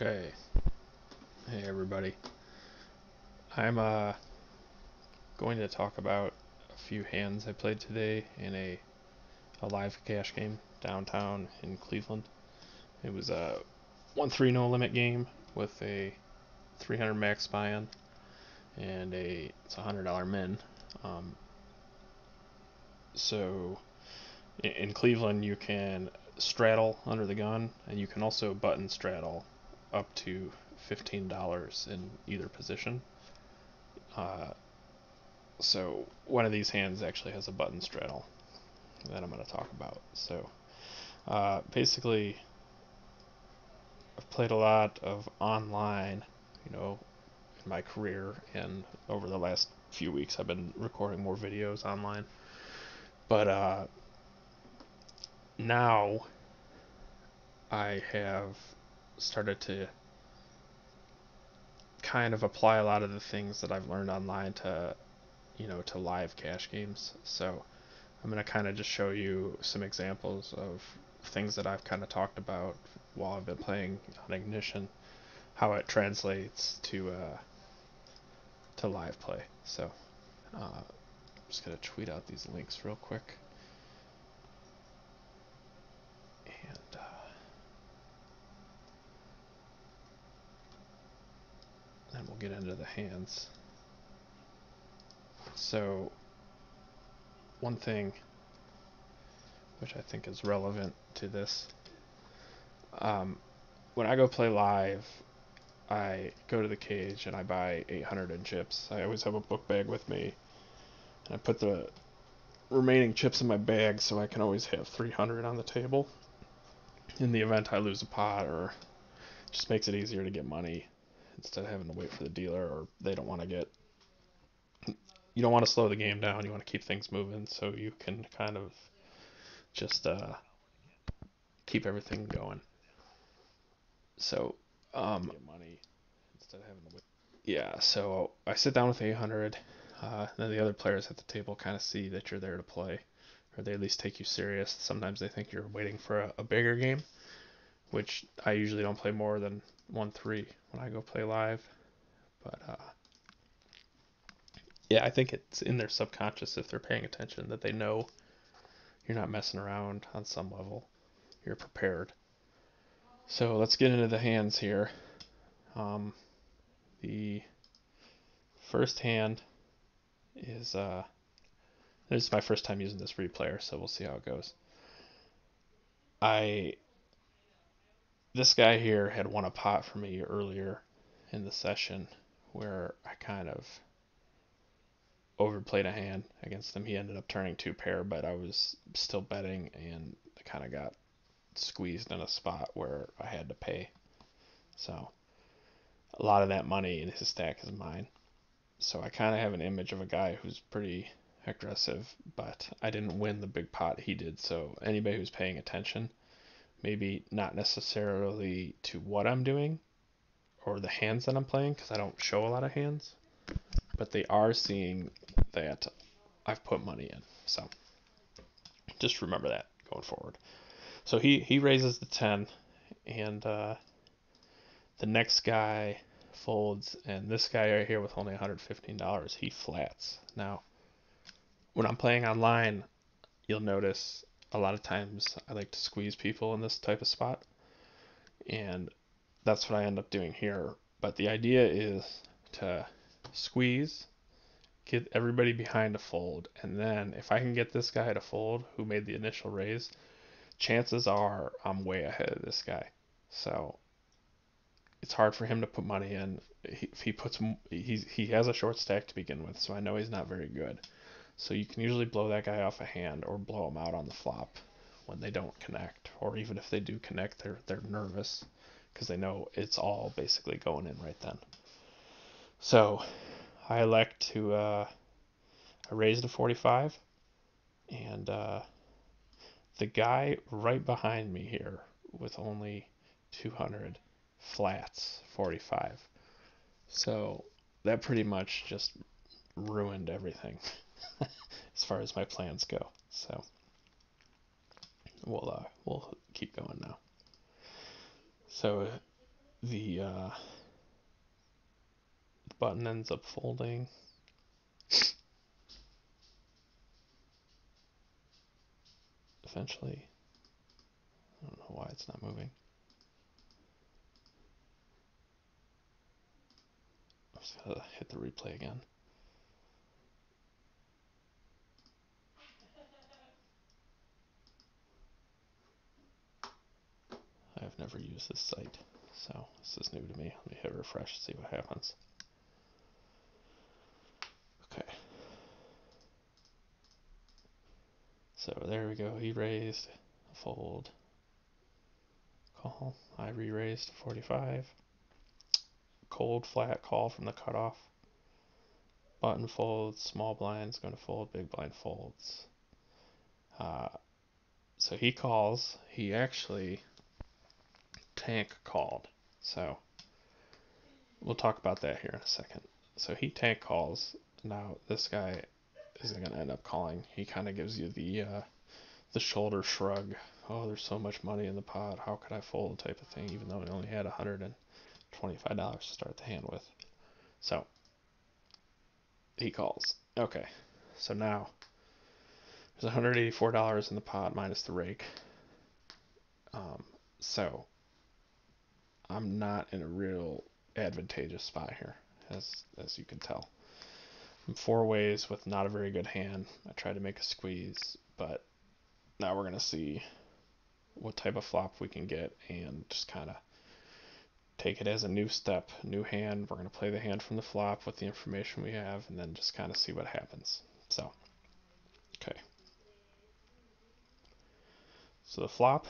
Okay. Hey everybody. I'm going to talk about a few hands I played today in a live cash game downtown in Cleveland. It was a 1-3 no limit game with a 300 max buy-in and it's a $100 min. Um, so in Cleveland you can straddle under the gun and you can also button straddle up to $15 in either position. Uh, So one of these hands actually has a button straddle that I'm going to talk about. So basically, I've played a lot of online, in my career, and over the last few weeks, I've been recording more videos online. But now I have started to kind of apply a lot of the things that I've learned online to live cash games. So I'm going to kind of just show you some examples of things that I've kind of talked about while I've been playing on Ignition, how it translates to live play. So I'm just going to tweet out these links real quick, and then we'll get into the hands. So one thing which I think is relevant to this, um, when I go play live, I go to the cage and I buy 800 in chips. I always have a book bag with me, and I put the remaining chips in my bag so I can always have 300 on the table in the event I lose a pot, or just makes it easier to get money instead of having to wait for the dealer, or they don't want to get you don't want to slow the game down, you want to keep things moving so you can kind of just keep everything going. So get money instead of having to wait. Yeah, so I sit down with 800. Then the other players at the table kind of see that you're there to play, or they at least take you serious. Sometimes they think you're waiting for a bigger game, which I usually don't play more than 1-3 when I go play live. But yeah, I think it's in their subconscious, if they're paying attention, that they know you're not messing around on some level. You're prepared. So let's get into the hands here. Um, the first hand is this is my first time using this replayer, so we'll see how it goes. I This guy here had won a pot for me earlier in the session where I kind of overplayed a hand against him. He ended up turning two pair, but I was still betting and kind of got squeezed in a spot where I had to pay. So a lot of that money in his stack is mine. So I kind of have an image of a guy who's pretty aggressive, but I didn't win the big pot he did. So anybody who's paying attention, maybe not necessarily to what I'm doing or the hands that I'm playing, because I don't show a lot of hands, but they are seeing that I've put money in. So just remember that going forward. So he raises the 10, and the next guy folds, and this guy right here with only $115, he flats. Now, when I'm playing online, you'll notice a lot of times I like to squeeze people in this type of spot, and that's what I end up doing here. But the idea is to squeeze, get everybody behind a fold, and then if I can get this guy to fold who made the initial raise, chances are I'm way ahead of this guy. So it's hard for him to put money in. He has a short stack to begin with, so I know he's not very good. So you can usually blow that guy off a hand or blow him out on the flop when they don't connect, or even if they do connect, they're nervous because they know it's all basically going in right then. So I elect to I raise to 45, and the guy right behind me here with only 200 flats 45. So that pretty much just ruined everything as far as my plans go. So we'll keep going now. So the button ends up folding. Eventually. I don't know why it's not moving. I'm just gonna hit the replay again. I've never used this site, so this is new to me. Let me hit refresh, see what happens. Okay. So there we go. He raised, fold, call. I re-raised 45. Cold flat call from the cutoff. Button folds, small blind's going to fold, big blind folds. So he calls. He actually tank called. So we'll talk about that here in a second. So he tank calls. Now this guy isn't going to end up calling. He kind of gives you the shoulder shrug. Oh, there's so much money in the pot. How could I fold type of thing, even though he only had $125 to start the hand with. So he calls. Okay. So now there's $184 in the pot minus the rake. So I'm not in a real advantageous spot here, as you can tell. I'm four ways with not a very good hand. I tried to make a squeeze, but now we're gonna see what type of flop we can get and just kind of take it as a new step, new hand. We're gonna play the hand from the flop with the information we have, and then just kind of see what happens. So, okay. So the flop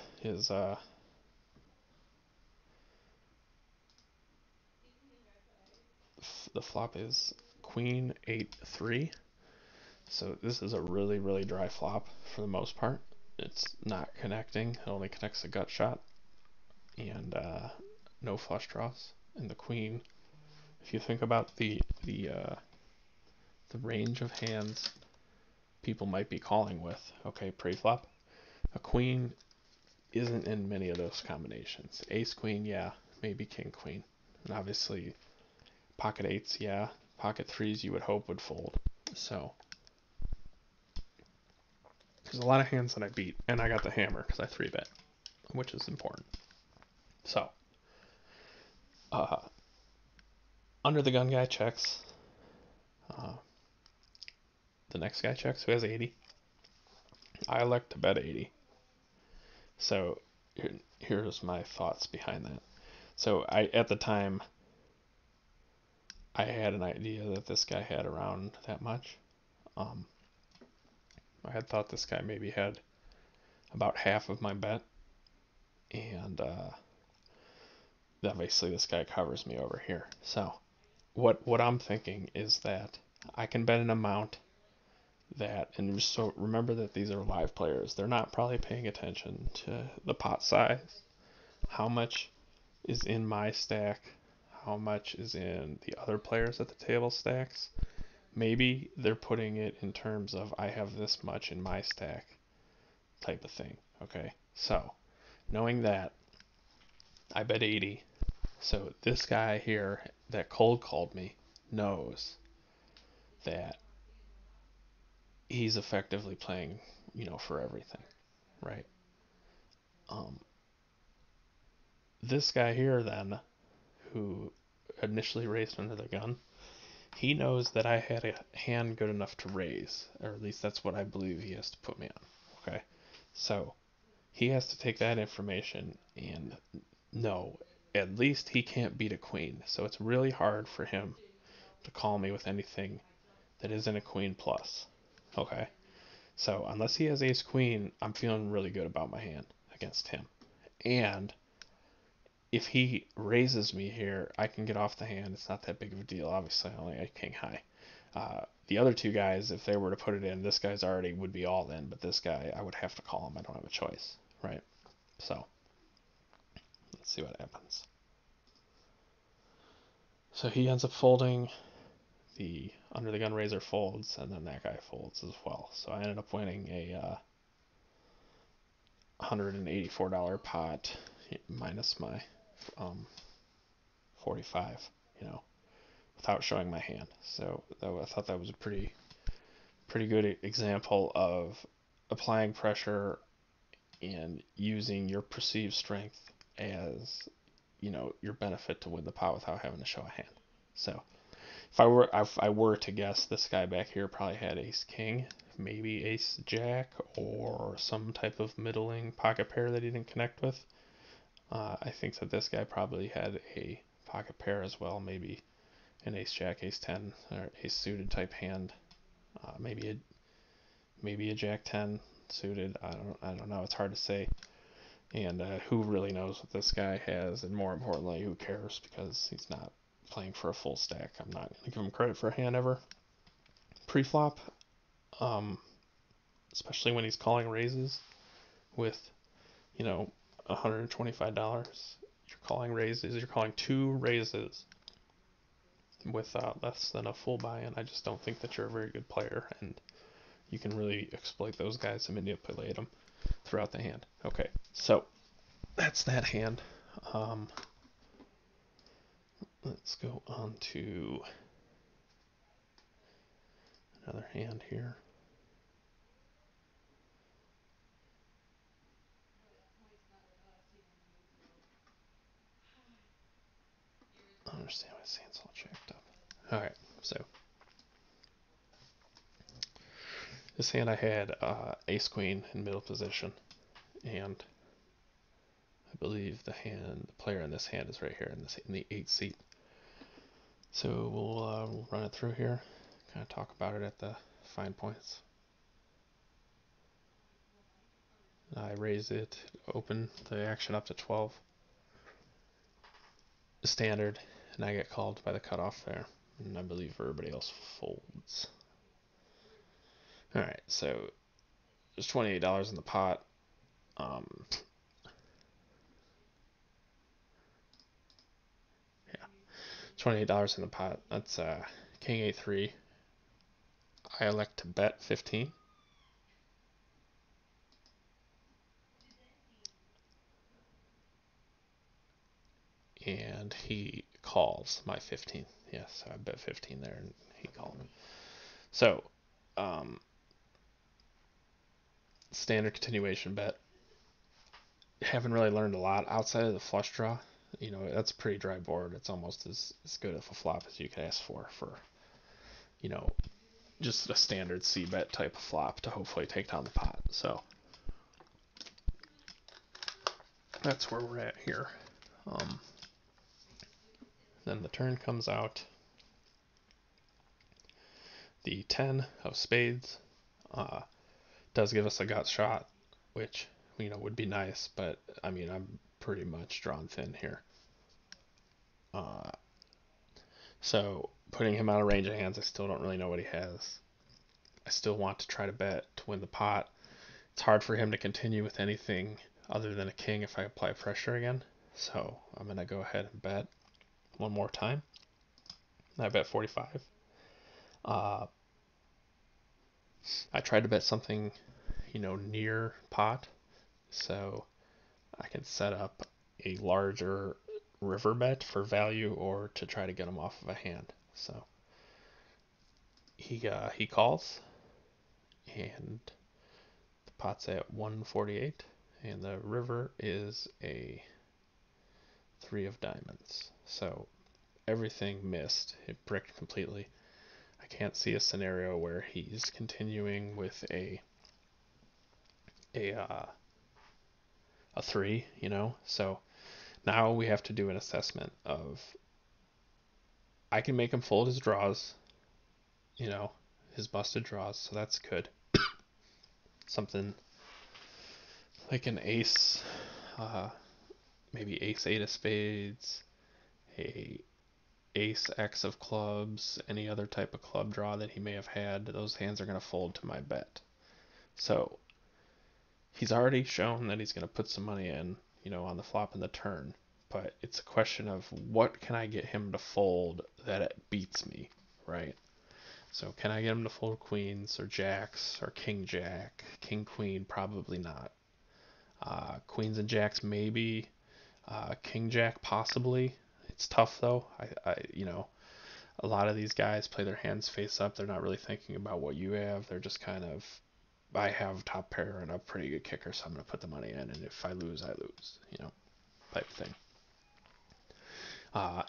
is Queen 8-3. So this is a really, really dry flop for the most part. It's not connecting. It only connects a gut shot and no flush draws. And the queen, if you think about the range of hands people might be calling with, okay, pre-flop, a queen isn't in many of those combinations. Ace queen, yeah, maybe king queen, and obviously pocket eights, yeah, pocket threes you would hope would fold. So there's a lot of hands that I beat, and I got the hammer because I 3-bet, which is important. So, uh, under the gun guy checks. Uh, the next guy checks who has 80. I elect to bet 80. So, here's my thoughts behind that. So, at the time, I had an idea that this guy had around that much. Um, I had thought this guy maybe had about half of my bet, and obviously this guy covers me over here. So, what I'm thinking is that I can bet an amount that, and so remember that these are live players. They're not probably paying attention to the pot size, how much is in my stack, how much is in the other players at the table stacks. Maybe they're putting it in terms of I have this much in my stack type of thing. Okay, so knowing that, I bet 80. So this guy here that cold called me knows that he's effectively playing, for everything, right? Um, this guy here then, who initially raised under the gun, he knows that I had a hand good enough to raise, or at least that's what I believe he has to put me on. Okay, so he has to take that information and know at least he can't beat a queen. So it's really hard for him to call me with anything that isn't a queen plus. Okay, so unless he has ace queen, I'm feeling really good about my hand against him. And if he raises me here, I can get off the hand. It's not that big of a deal. Obviously, I only got king high. The other two guys, if they were to put it in, this guy's already would be all in, but this guy, I would have to call him. I don't have a choice, right? So let's see what happens. So he ends up folding. The under the gun raiser folds, and then that guy folds as well. So I ended up winning a $184 pot minus my um, 45, you know, without showing my hand. So I thought that was a pretty good example of applying pressure and using your perceived strength as, your benefit to win the pot without having to show a hand. So if I were to guess, this guy back here probably had ace king, maybe ace jack, or some type of middling pocket pair that he didn't connect with. I think that this guy probably had a pocket pair as well, maybe an ace jack, ace 10, or ace suited type hand. Maybe a jack 10 suited. I don't know. It's hard to say. And who really knows what this guy has, and more importantly, who cares, because he's not playing for a full stack. I'm not going to give him credit for a hand ever. Pre-flop, um, especially when he's calling raises with, $125. You're calling raises. You're calling two raises with less than a full buy-in. I just don't think that you're a very good player, and you can really exploit those guys and manipulate them throughout the hand. Okay, so that's that hand. Let's go on to another hand here. I understand why Sand's all checked up. Alright, so this hand I had ace queen in middle position, and I believe the player in this hand is right here in the 8th seat. So we'll run it through here, kind of talk about it at the fine points. I raise it, open the action up to 12, standard, and I get called by the cutoff there, and I believe everybody else folds. Alright, so there's $28 in the pot. Yeah, $28 in the pot. That's king a3. I elect to bet 15. And he calls my 15. Yes, I bet 15 there, and he called me. So, standard continuation bet. Haven't really learned a lot outside of the flush draw. That's a pretty dry board. It's almost as good of a flop as you could ask for, you know, just a standard C bet type of flop to hopefully take down the pot. So, that's where we're at here. Then the turn comes out. The 10 of spades does give us a gut shot, which would be nice, but I mean I'm pretty much drawn thin here. So putting him out of range of hands, I still don't really know what he has. I still want to try to bet to win the pot. It's hard for him to continue with anything other than a king if I apply pressure again. So I'm gonna go ahead and bet one more time. I bet 45. I tried to bet something, near pot, so I can set up a larger river bet for value or to try to get him off of a hand. So he calls, and the pot's at 148, and the river is a 3 of diamonds. So everything missed. It bricked completely. I can't see a scenario where he's continuing with a 3, So now we have to do an assessment of, I can make him fold his draws, his busted draws, so that's good. Something like an ace, maybe ace 8 of spades, a ace X of clubs, any other type of club draw that he may have had. Those hands are going to fold to my bet. So he's already shown that he's going to put some money in, on the flop and the turn. But it's a question of what can I get him to fold that it beats me, right? So can I get him to fold queens or jacks or king jack? King queen, probably not. Queens and jacks, maybe. King jack, possibly. It's tough though. A lot of these guys play their hands face up. They're not really thinking about what you have. They're just kind of, I have top pair and a pretty good kicker, so I'm going to put the money in, and if I lose, I lose, type thing.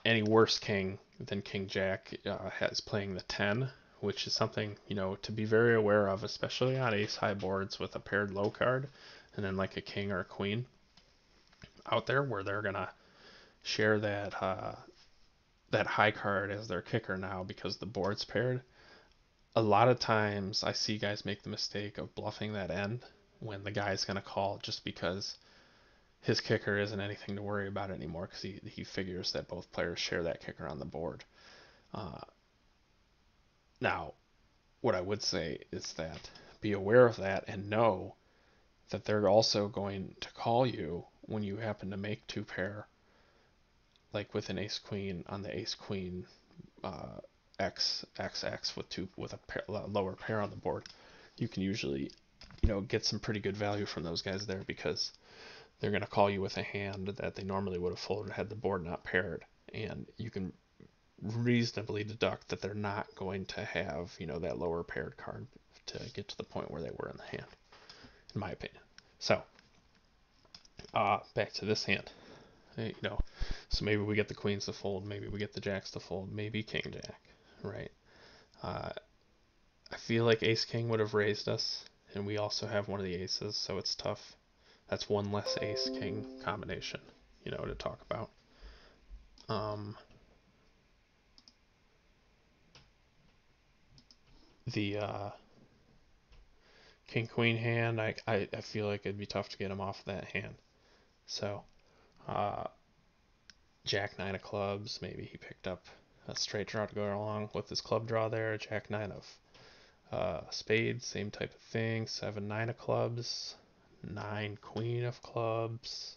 Any worse king than King Jack has playing the 10, which is something, to be very aware of, especially on ace high boards with a paired low card, and then like a king or a queen out there where they're going to share that high card as their kicker now because the board's paired. A lot of times I see guys make the mistake of bluffing that end when the guy's going to call just because his kicker isn't anything to worry about anymore because he figures that both players share that kicker on the board. Uh, Now, what I would say is that be aware of that and know that they're also going to call you when you happen to make two pair, like with an ace queen on the ace queen uh, XXX with a lower pair on the board. You can usually get some pretty good value from those guys there because they're going to call you with a hand that they normally would have folded had the board not paired, and you can reasonably deduct that they're not going to have that lower paired card to get to the point where they were in the hand, in my opinion. So back to this hand, so maybe we get the queens to fold, maybe we get the jacks to fold, maybe king jack, right? I feel like ace king would have raised us, and we also have one of the aces, so it's tough. That's one less ace king combination, to talk about. The king queen hand, I feel like it'd be tough to get him off that hand. So uh, jack nine of clubs, maybe he picked up a straight draw to go along with his club draw there. Jack nine of spades, same type of thing. Seven nine of clubs, nine queen of clubs.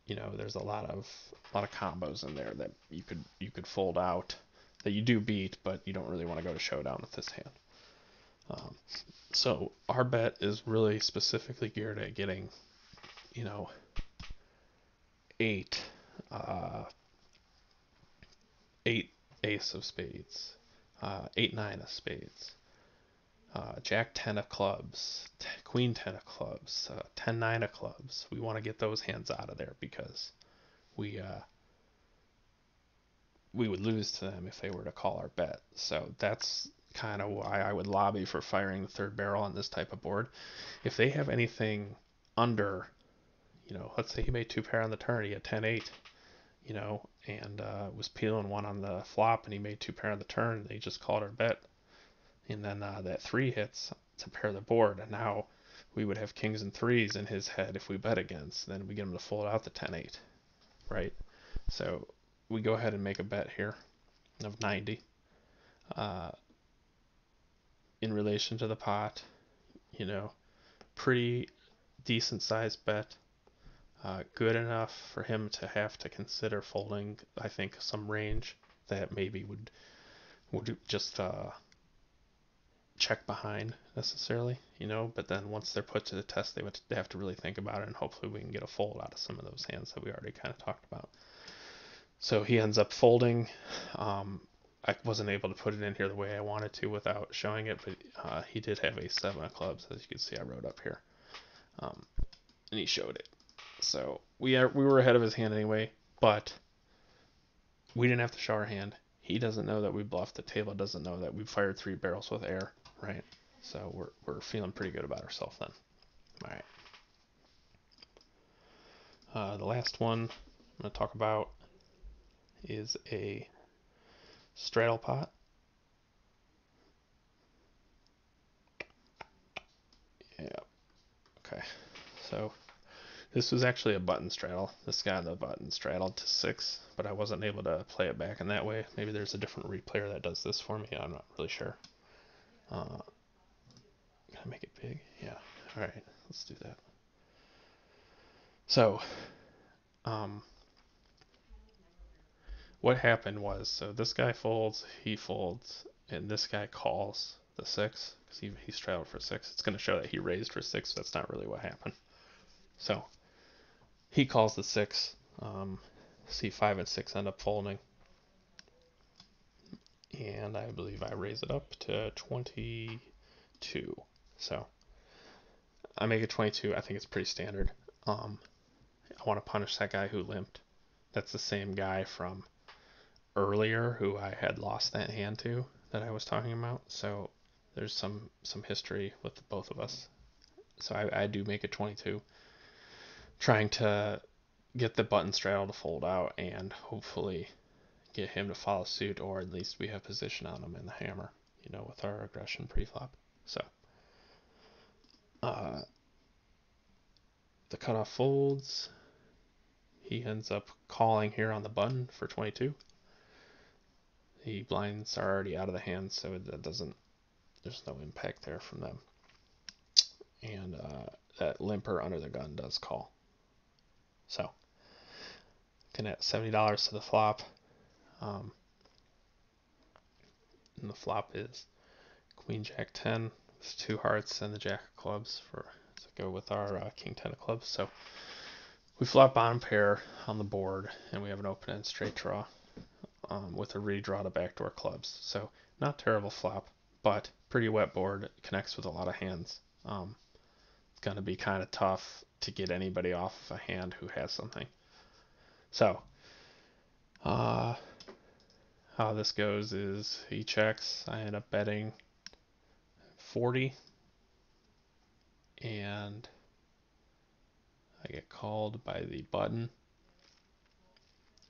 There's a lot of combos in there that you could fold out that you do beat, but you don't really want to go to showdown with this hand. So our bet is really specifically geared at getting, eight, uh, eight ace of spades, eight nine of spades, jack 10 of clubs, queen 10 of clubs, 10 9 of clubs. We want to get those hands out of there because we would lose to them if they were to call our bet. So that's kind of why I would lobby for firing the third barrel on this type of board. If they have anything under, let's say he made two pair on the turn, he had 10-8, and was peeling one on the flop, and he made two pair on the turn, they just called our bet. And then that three hits to pair the board, and now we would have kings and threes in his head if we bet against. Then we get him to fold out the 10-8, right? So we go ahead and make a bet here of 90 in relation to the pot. Pretty decent sized bet. Good enough for him to have to consider folding, I think, some range that maybe would just check behind necessarily, but then once they're put to the test, they have to really think about it, and hopefully we can get a fold out of some of those hands that we already kind of talked about. So he ends up folding. I wasn't able to put it in here the way I wanted to without showing it, but he did have a 7 of clubs, as you can see I wrote up here, and he showed it. So we were ahead of his hand anyway, but we didn't have to show our hand. He doesn't know that we bluffed. The table doesn't know that we fired 3 barrels with air, right? So we're feeling pretty good about ourselves then. All right. The last one I'm going to talk about is a straddle pot. Yeah. Okay. So this was actually a button straddle. This guy on the button straddled to 6, but I wasn't able to play it back in that way. Maybe there's a different replayer that does this for me. I'm not really sure. Can I make it big? Yeah. All right. Let's do that. So, what happened was, so this guy folds, he folds, and this guy calls the 6 because he straddled for 6. It's going to show that he raised for 6. That's not really what happened. So he calls the 6. C5 and 6 end up folding. And I believe I raise it up to 22. So I make it 22. I think it's pretty standard. I want to punish that guy who limped. That's the same guy from earlier who I had lost that hand to that I was talking about. So there's some history with both of us. So I do make it 22, trying to get the button straddle to fold out and hopefully get him to follow suit, or at least we have position on him in the hammer, with our aggression pre-flop. So uh, the cutoff folds. He ends up calling here on the button for 22. The blinds are already out of the hand, so there's no impact there from them. And that limper under the gun does call. So, looking at $70 to the flop. And the flop is Queen Jack 10 with 2 hearts and the Jack of clubs to go with our King 10 of clubs. So we flop bottom pair on the board, and we have an open end straight draw with a redraw to backdoor clubs. So not terrible flop, but pretty wet board. It connects with a lot of hands. It's going to be kind of tough to get anybody off of a hand who has something. So how this goes is he checks. I end up betting 40, and I get called by the button,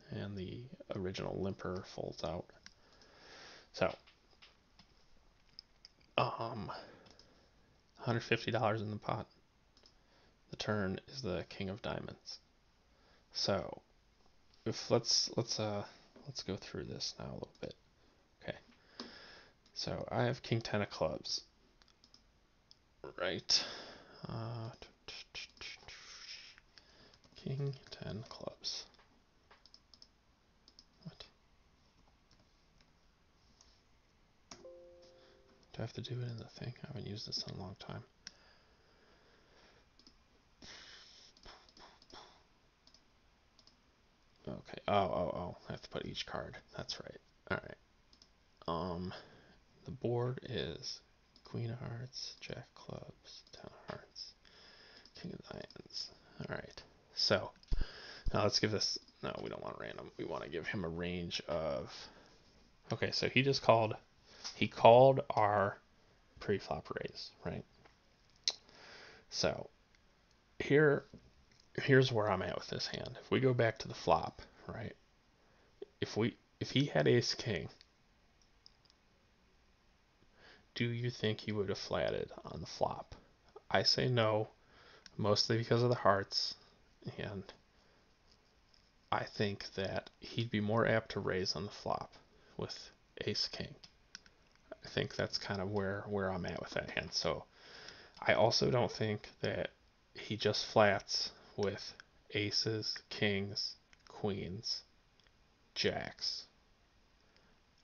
and the original limper folds out. So $150 in the pot. The turn is the king of diamonds. So let's go through this now a little bit. Okay. So I have king 10 of clubs. Right. King 10 clubs. What? Do I have to do it in the thing? I haven't used this in a long time. Okay. Oh. I have to put each card. That's right. All right. The board is Queen of Hearts, Jack of Clubs, 10 of Hearts, King of Diamonds. All right. So now let's give this. No, we don't want random. We want to give him a range of. Okay, so he just called. He called our pre-flop raise, right? So here's where I'm at with this hand. If we go back to the flop, right? If he had ace king, do you think he would have flatted on the flop? I say no, mostly because of the hearts, and I think that he'd be more apt to raise on the flop with ace king. I think that's kind of where I'm at with that hand. So I also don't think that he just flats with aces, kings, queens, jacks,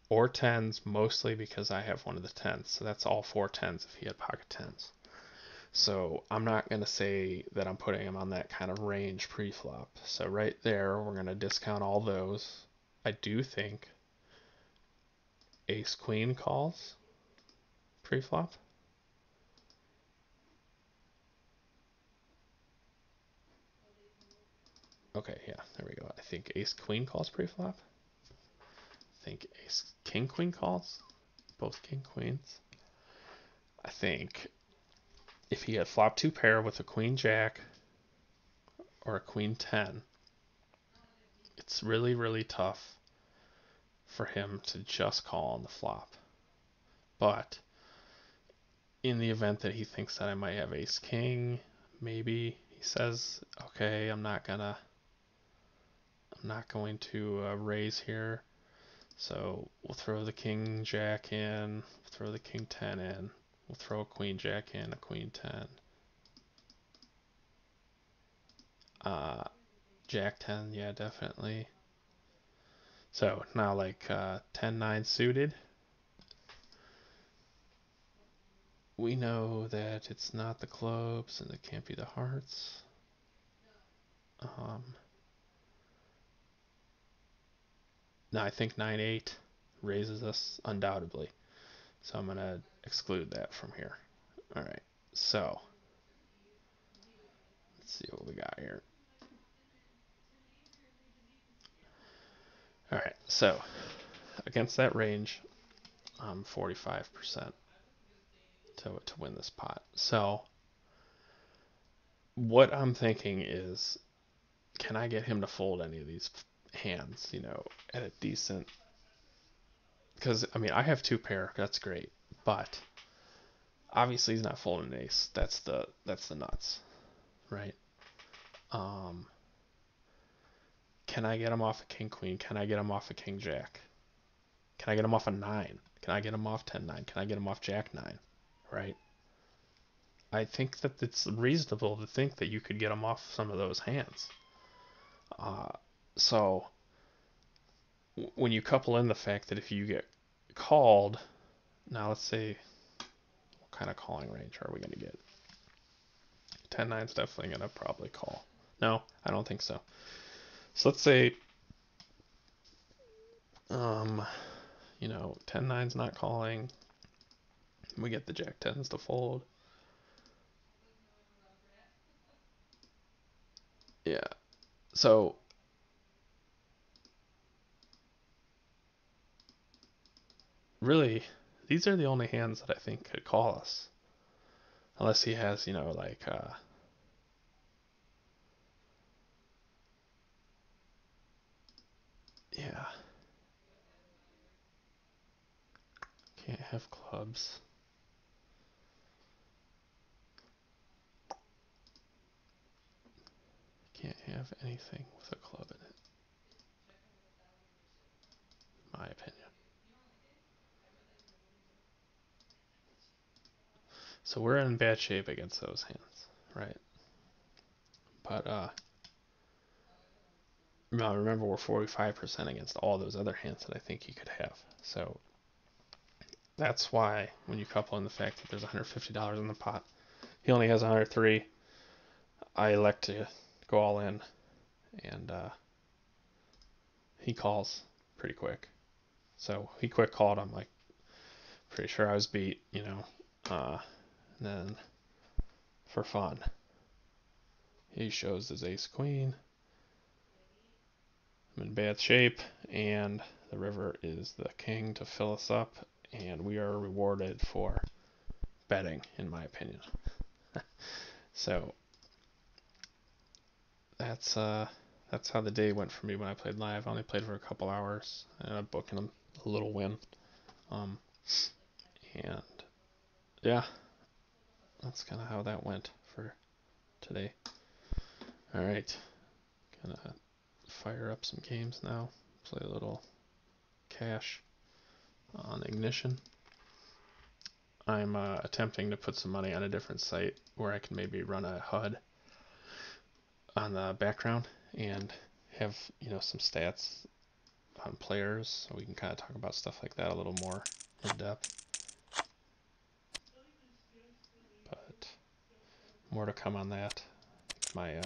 or tens, mostly because I have one of the tens. So that's all 4 tens if he had pocket tens. So I'm not going to say that I'm putting him on that kind of range pre-flop. So right there, we're going to discount all those. I do think ace queen calls pre-flop. Okay, yeah, there we go. I think ace queen calls pre-flop. I think ace king queen calls. Both king queens. I think if he had flop 2 pair with a queen jack or a queen 10, it's really, really tough for him to just call on the flop. But in the event that he thinks that I might have ace king, maybe he says, okay, I'm not going to raise here. So we'll throw the king jack in, we'll throw the king 10 in, we'll throw a queen jack in, a queen 10. Jack 10, yeah, definitely. So now like 10-9 suited. We know that it's not the clubs and it can't be the hearts. Now I think 9-8 raises us undoubtedly. So I'm going to exclude that from here. All right. So let's see what we got here. All right. So against that range, I'm 45% to win this pot. So what I'm thinking is, can I get him to fold any of these hands, at a decent? Because I mean, I have two pair. That's great, but obviously he's not folding an ace. That's the nuts, right? Um, can I get him off a king queen? Can I get him off a king jack? Can I get him off a 9? Can I get him off 10-9? Can I get him off jack 9? Right? I think that it's reasonable to think that you could get him off some of those hands. Uh, so when you couple in the fact that if you get called, now let's say, what kind of calling range are we going to get? 10-9's definitely going to probably call. No, I don't think so. So let's say, 10-9's not calling. We get the jack 10s to fold. Yeah. So really, these are the only hands that I think could call us. Unless he has, yeah, can't have clubs. Can't have anything with a club in it, in my opinion. So we're in bad shape against those hands, right? But now remember, we're 45% against all those other hands that I think he could have. So that's why when you couple in the fact that there's $150 in the pot, he only has 103. I elect to go all in, and he calls pretty quick. So he quick called. I'm like pretty sure I was beat, and then for fun, he shows his ace queen. I'm in bad shape, and the river is the king to fill us up, and we are rewarded for betting, in my opinion. So that's how the day went for me when I played live. I only played for a couple hours, and I ended up booking a little win. Um, and yeah, that's kind of how that went for today. All right, gonna fire up some games now. Play a little cash on Ignition. I'm attempting to put some money on a different site where I can maybe run a HUD on the background and have some stats on players, so we can kind of talk about stuff like that a little more in depth. But more to come on that. My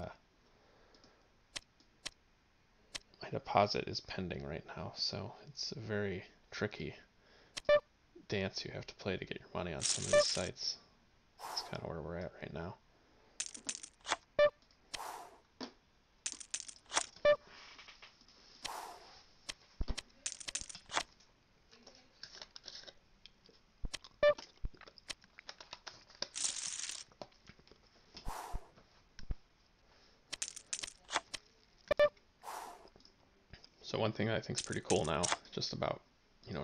deposit is pending right now, so it's a very tricky dance you have to play to get your money on some of these sites. That's kind of where we're at right now. So one thing I think is pretty cool now, just about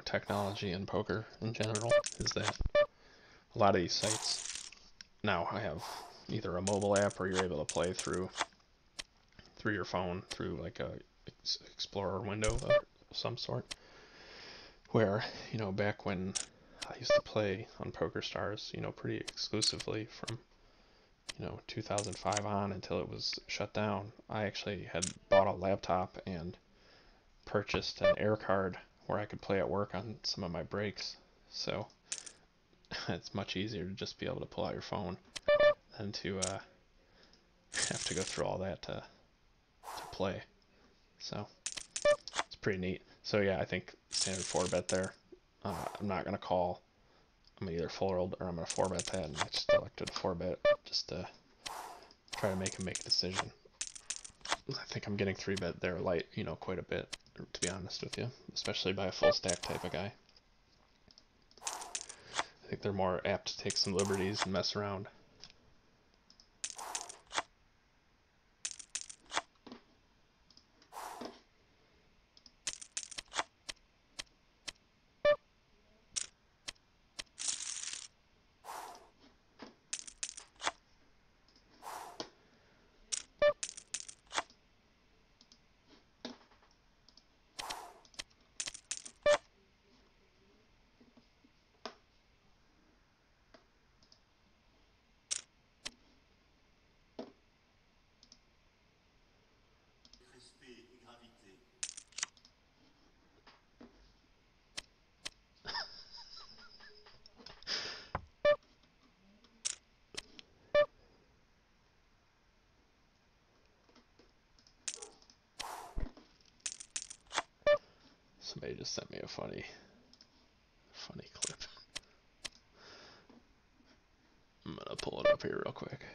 technology and poker in general, is that a lot of these sites now have either a mobile app or you're able to play through your phone through like a Explorer window of some sort. Where back when I used to play on PokerStars, pretty exclusively from 2005 on until it was shut down, I actually had bought a laptop and purchased an air card where I could play at work on some of my breaks. So it's much easier to just be able to pull out your phone than to have to go through all that to play. So it's pretty neat. So yeah, I think standard 4-bet there. I'm not gonna call. I'm gonna either fold or I'm gonna 4-bet that, and I just elected a 4-bet just to try to make him make a decision. I think I'm getting 3-bet there light, quite a bit, to be honest with you, especially by a full stack type of guy. I think they're more apt to take some liberties and mess around. Somebody just sent me a funny clip. I'm gonna pull it up here real quick.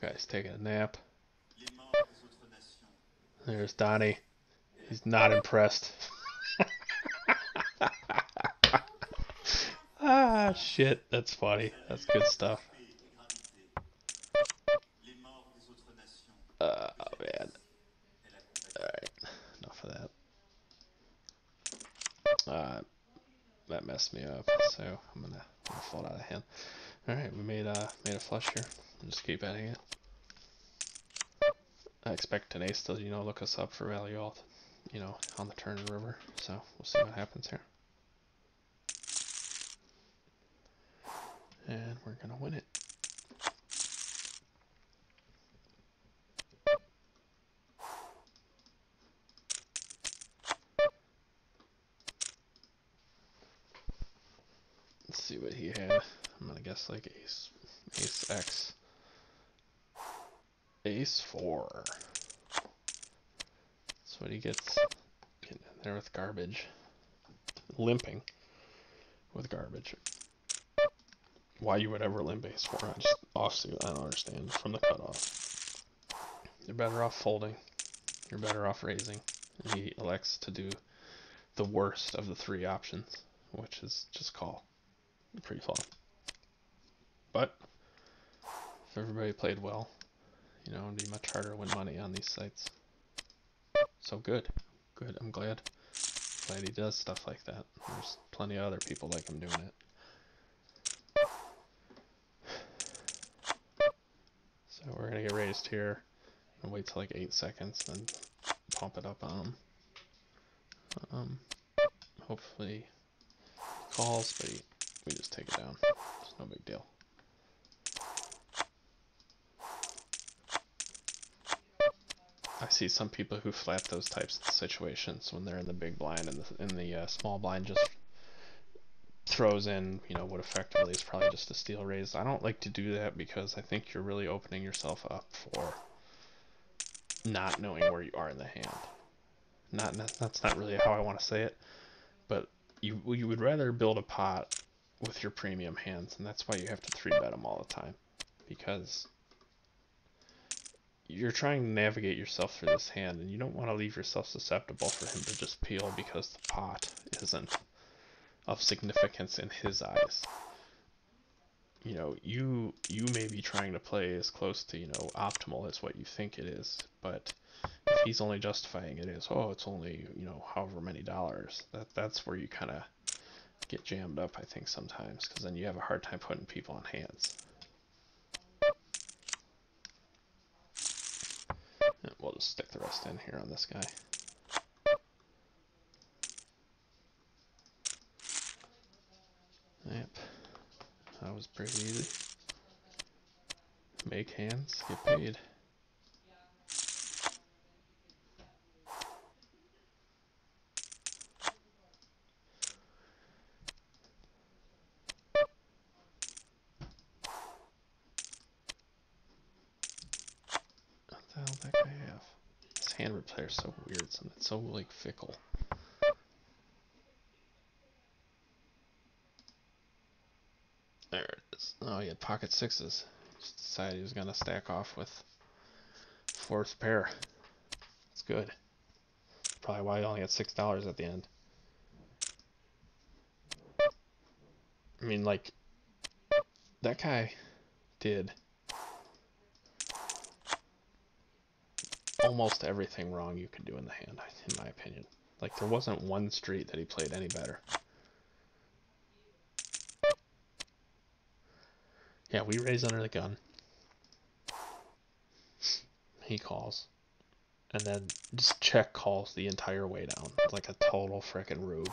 Guy's taking a nap. There's Donnie. He's not impressed. Ah, shit. That's funny. That's good stuff. Oh, man. Alright. Enough of that. That messed me up, so I'm gonna fold out of hand. Alright, we made a flush here. I'll just keep adding it. I expect an ace to, look us up for value alt, on the turn and river. So we'll see what happens here. And we're gonna win it. Let's see what he had. I'm gonna guess like ace X. Ace 4. That's what he gets. Getting in there with garbage. Limping with garbage. Why you would ever limp ace 4? I just offsuit. I don't understand. From the cutoff. You're better off folding. You're better off raising. And he elects to do the worst of the 3 options, which is just call pre-flop. But if everybody played well, it'd be much harder to win money on these sites. So good. I'm glad he does stuff like that. There's plenty of other people like him doing it. So we're gonna get raised here and wait till like 8 seconds, then pump it up on him. Hopefully he calls, but we just take it down. It's no big deal. I see some people who flat those types of situations when they're in the big blind, and the small blind just throws in, what effectively is probably just a steal raise. I don't like to do that because I think you're really opening yourself up for not knowing where you are in the hand. That's not really how I want to say it, but you would rather build a pot with your premium hands, and that's why you have to 3-bet them all the time, because you're trying to navigate yourself through this hand, and you don't want to leave yourself susceptible for him to just peel because the pot isn't of significance in his eyes. You may be trying to play as close to, optimal as what you think it is, but if he's only justifying it as, oh, it's only, however many dollars, that's where you kind of get jammed up, I think, sometimes, because then you have a hard time putting people on hands. And we'll just stick the rest in here on this guy. Yep, that was pretty easy. Make hands, get paid. I have? This hand replay is so weird. It's so like fickle. There it is. Oh, he had pocket sixes. Just decided he was gonna stack off with fourth pair. It's good. Probably why he only had $6 at the end. I mean, like, that guy did almost everything wrong you could do in the hand, in my opinion. Like, there wasn't one street that he played any better. Yeah, we raise under the gun. He calls. And then just check calls the entire way down. It's like a total frickin' rube.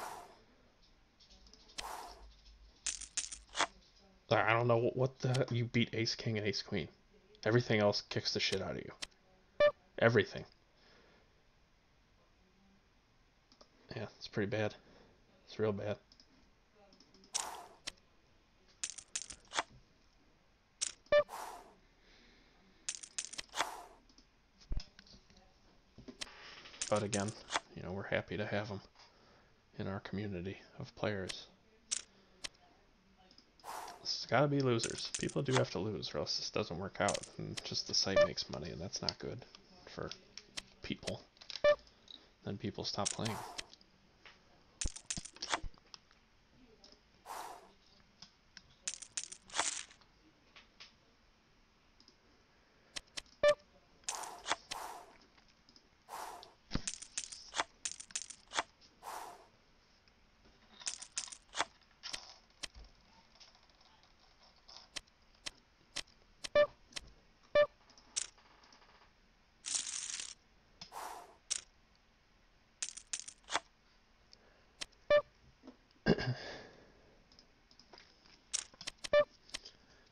Like, I don't know what the... You beat ace king and ace queen. Everything else kicks the shit out of you. Everything. Yeah, it's pretty bad. It's real bad. But again, you know, we're happy to have him in our community of players. It's gotta be losers. People do have to lose, or else this doesn't work out. And just the site makes money, and that's not good for people. Then people stop playing.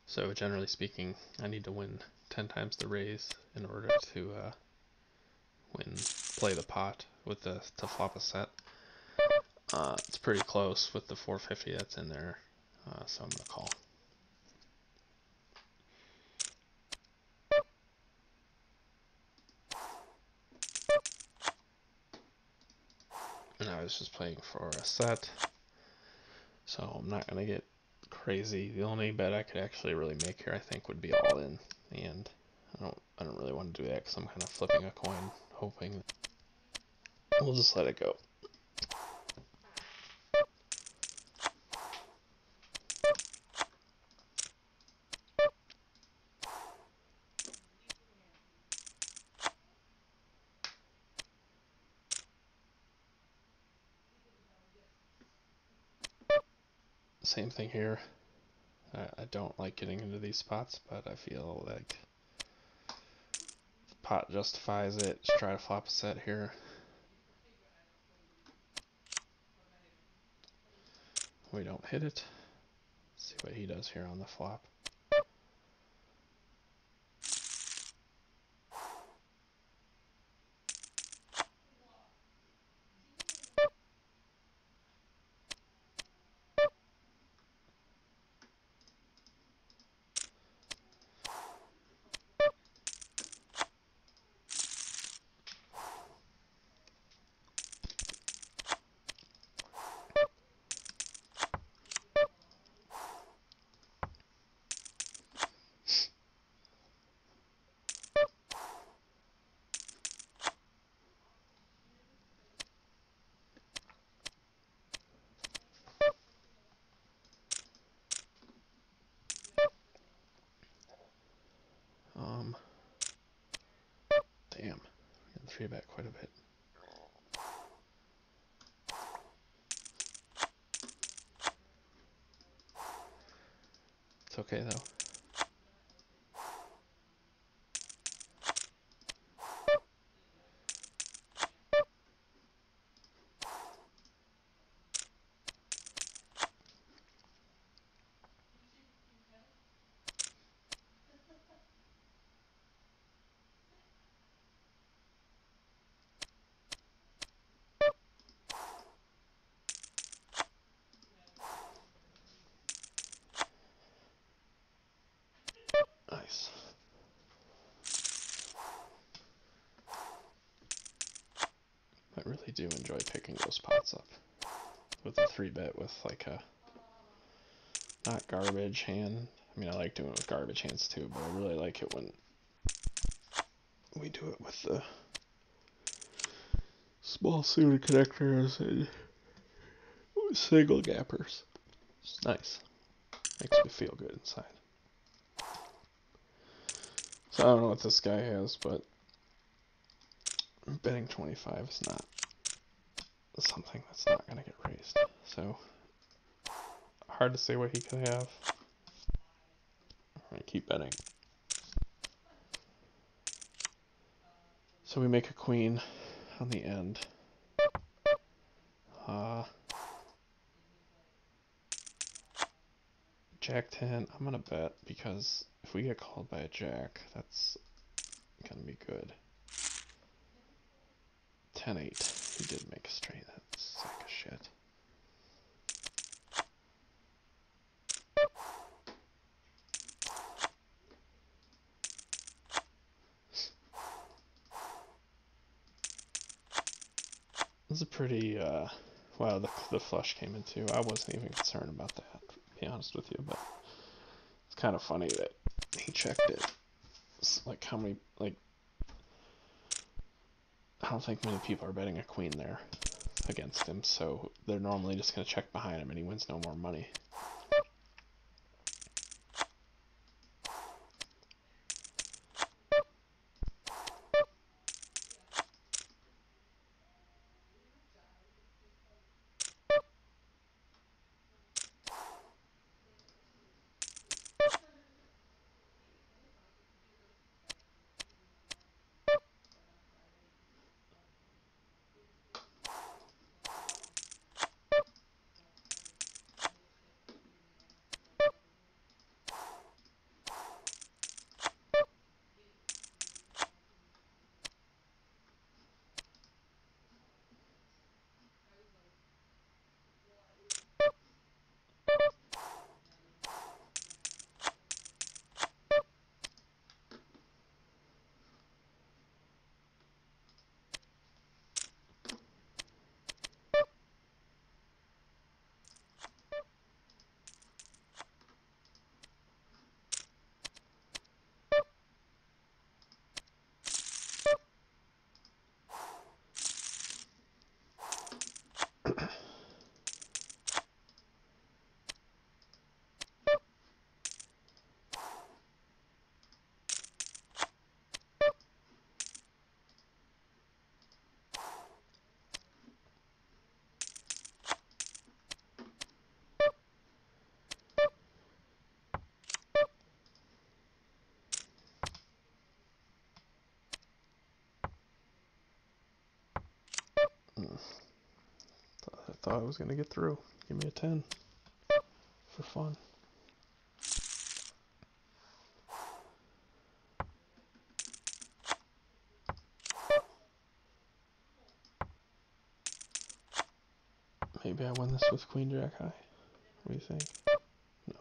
So generally speaking, I need to win 10 times the raise in order to play the pot with to flop a set. It's pretty close with the 450 that's in there, so I'm gonna call. And I was just playing for a set, so I'm not gonna get crazy. The only bet I could actually really make here, I think, would be all in, and I don't really want to do that because I'm kind of flipping a coin, hoping. We'll just let it go. Same thing here. I don't like getting into these spots, but I feel like pot justifies it. Just try to flop a set here. We don't hit it. Let's see what he does here on the flop. Damn, got three bet quite a bit. It's okay though. I really do enjoy picking those pots up with a 3-bet with like a not garbage hand. I mean, I like doing it with garbage hands too, but I really like it when we do it with the small suited connectors and single gappers. It's nice. Makes me feel good inside. So I don't know what this guy has, but betting 25 is not something that's not going to get raised. So hard to say what he could have. I'm going to keep betting. So we make a queen on the end. Jack 10, I'm going to bet because if we get called by a jack, that's going to be good. 10-8, he did make a straight, that sack of shit. This is a pretty, wow, the flush came in too. I wasn't even concerned about that, to be honest with you, but it's kind of funny that he checked it. It's like how many, like, I don't think many people are betting a queen there against him, so they're normally just going to check behind him and he wins no more money. I thought I was going to get through. Give me a 10 for fun. Maybe I win this with queen jack high. What do you think? No.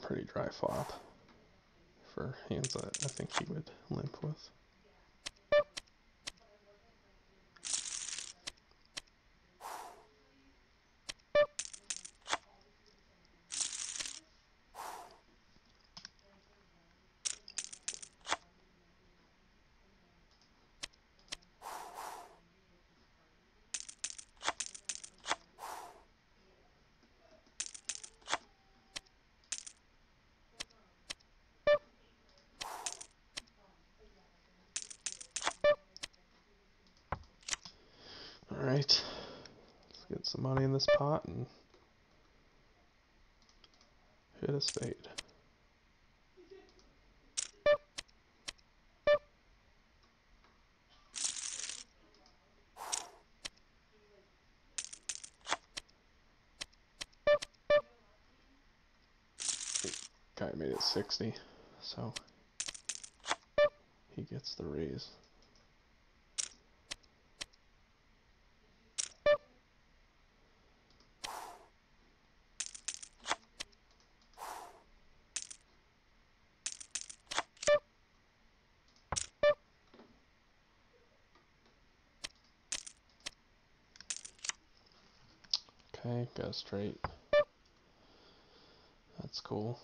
Pretty dry flop for hands that I think he would limp with. Alright, let's get some money in this pot and Get a spade. Guy made it 60, so he gets the raise. Okay, got a straight. That's cool.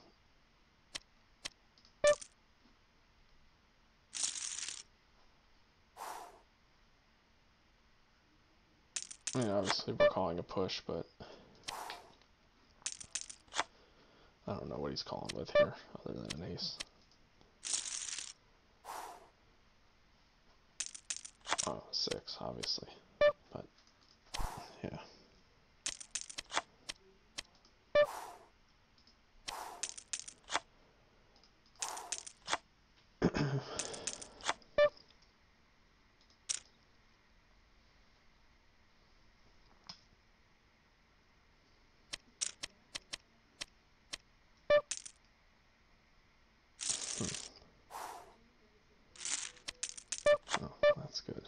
I mean, obviously we're calling a push, but I don't know what he's calling with here, other than an ace. Oh, 6, obviously. But, yeah. Oh, that's good.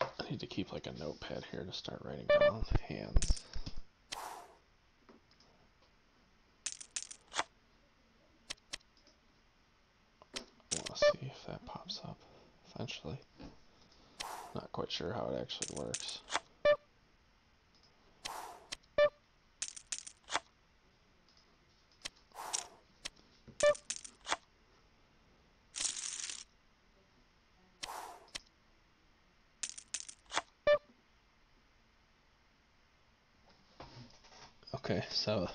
I need to keep like a notepad here to start writing down hands. I want to see if that pops up eventually. Not quite sure how it actually works. Okay, so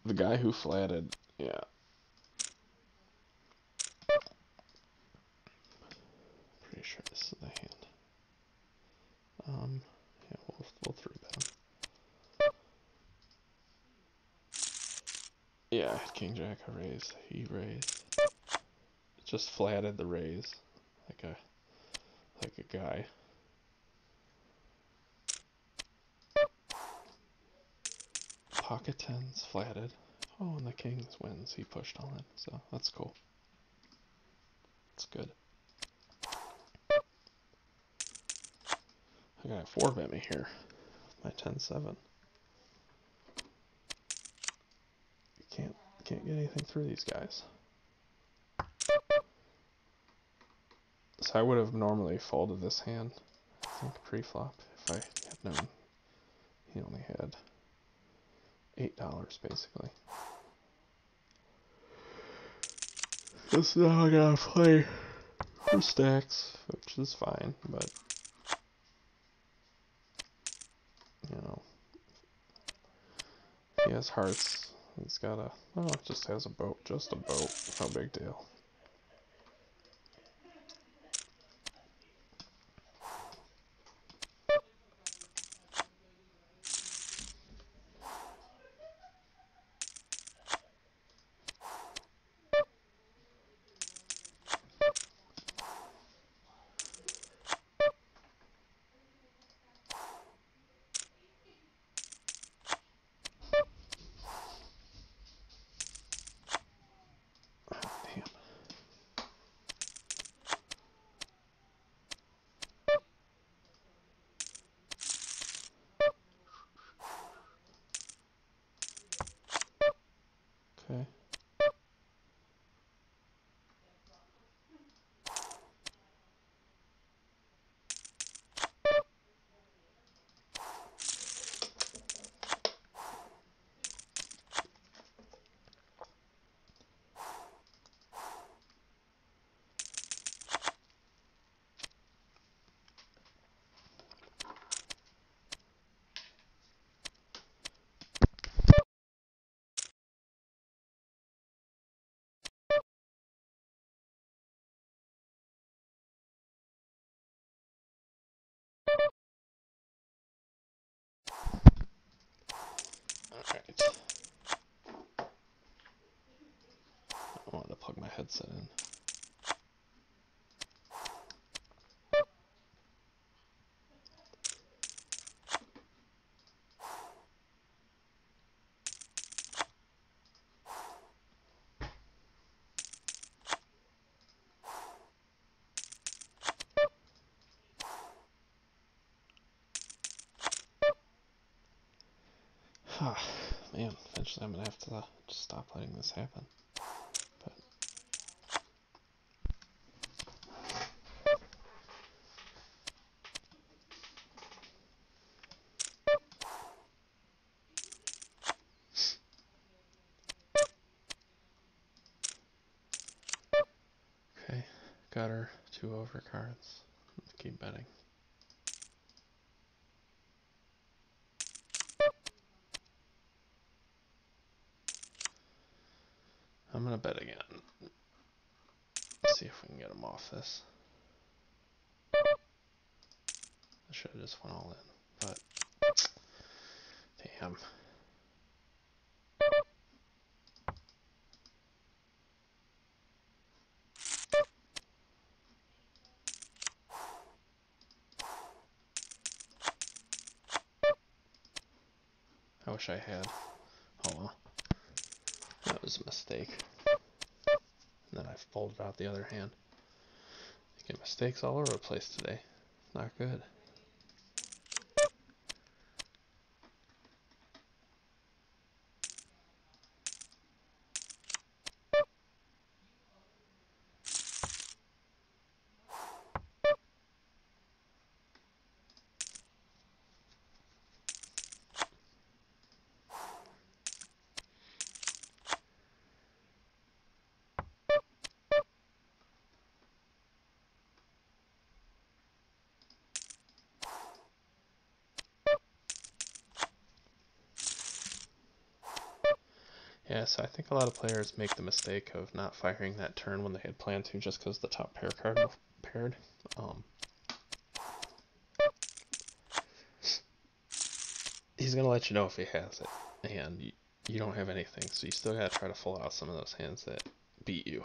the guy who flatted, yeah. Pretty sure this is the hand. Yeah, we'll 3-bet him. Yeah, King Jack I raised. He raised. Just flatted the raise, like a guy. Pocket tens flatted. Oh, and the kings wins. He pushed all in, so that's cool. That's good. I got a 4-bet me here. My 10-7. You can't get anything through these guys. So I would have normally folded this hand, I think, pre-flop if I had known he only had $8 basically. So now I gotta play for stacks, which is fine, but you know, if he has hearts, he's gotta. Oh, it just has a boat, just a boat, no big deal. Damn. Alright. I wanted to plug my headset in. Man, eventually I'm gonna have to just stop letting this happen. But okay, gutter, 2 overcards. Let's keep betting. I'm gonna bet again. Let's see if we can get him off this. I should have just went all in, but damn. I wish I had. Oh well. That was a mistake. And then I folded out the other hand. Making mistakes all over the place today. Not good. Yeah, so I think a lot of players make the mistake of not firing that turn when they had planned to just because the top pair card was paired. He's going to let you know if he has it, and you don't have anything, so you still got to try to pull out some of those hands that beat you,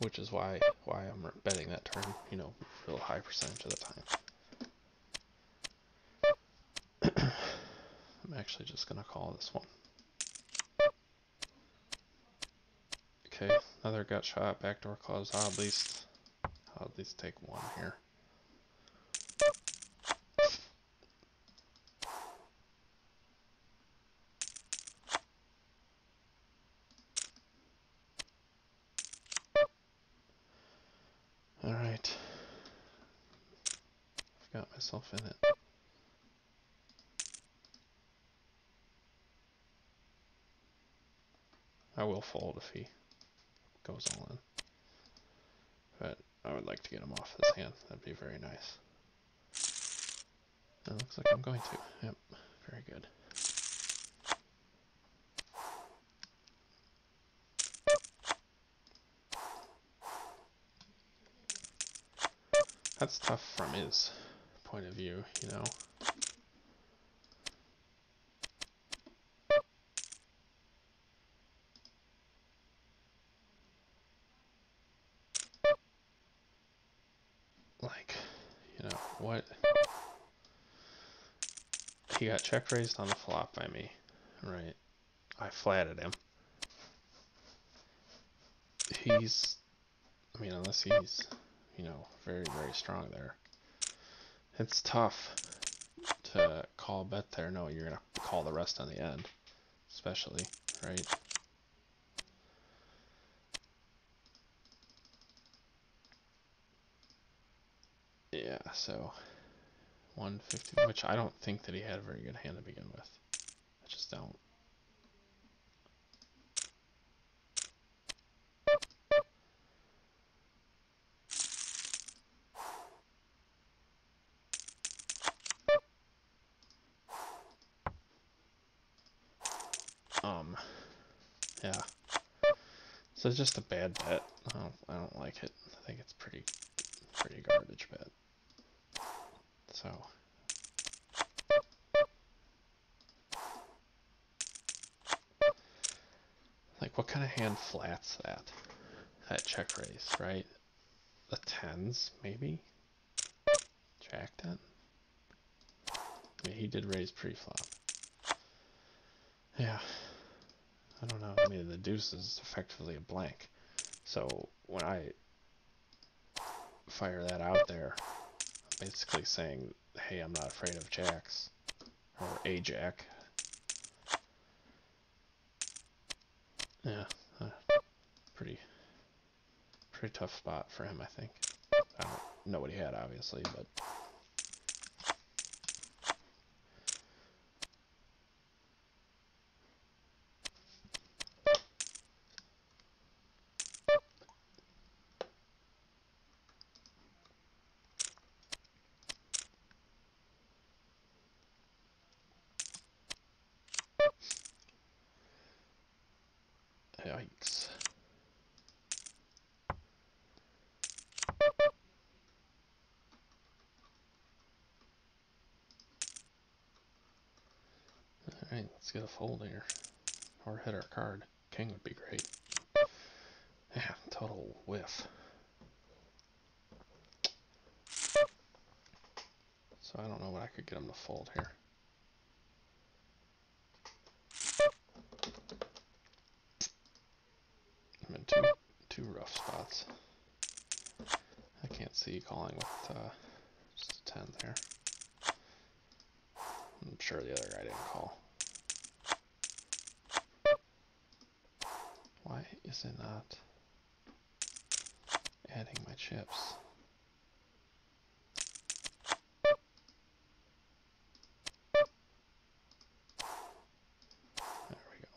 which is why I'm betting that turn, you know, real high percentage of the time. I'm actually just going to call this one. Okay, another gut shot, backdoor close. I'll at least take one here. All right, I've got myself in it. I will fold if he goes all in, but I would like to get him off this hand. That'd be very nice. It looks like I'm going to. Yep, very good. That's tough from his point of view, you know. Like, you know, what? He got check raised on the flop by me, right? I flatted him. He's, I mean, unless he's, you know, very, very strong there. It's tough to call bet there. No, you're going to call the rest on the end, especially, right? Yeah, so 150, which I don't think that he had a very good hand to begin with. I just don't. Yeah. So it's just a bad bet. I don't like it. I think it's pretty garbage bet. So Like, what kind of hand flats that? That check raise, right? The tens, maybe? Jack 10? I mean, he did raise pre-flop. Yeah. I don't know. I mean, the deuce is effectively a blank. So when I fire that out there, I'm basically saying, hey, I'm not afraid of jacks. Or a jack. Yeah. Pretty tough spot for him, I think. I don't know what he had, obviously, but... Yikes. Alright, let's get a fold here. Or hit our card. King would be great. Yeah, total whiff. So I don't know what I could get him to fold here. I'm in two rough spots. I can't see calling with just a 10 there. I'm sure the other guy didn't call. Why is it not adding my chips? There we go.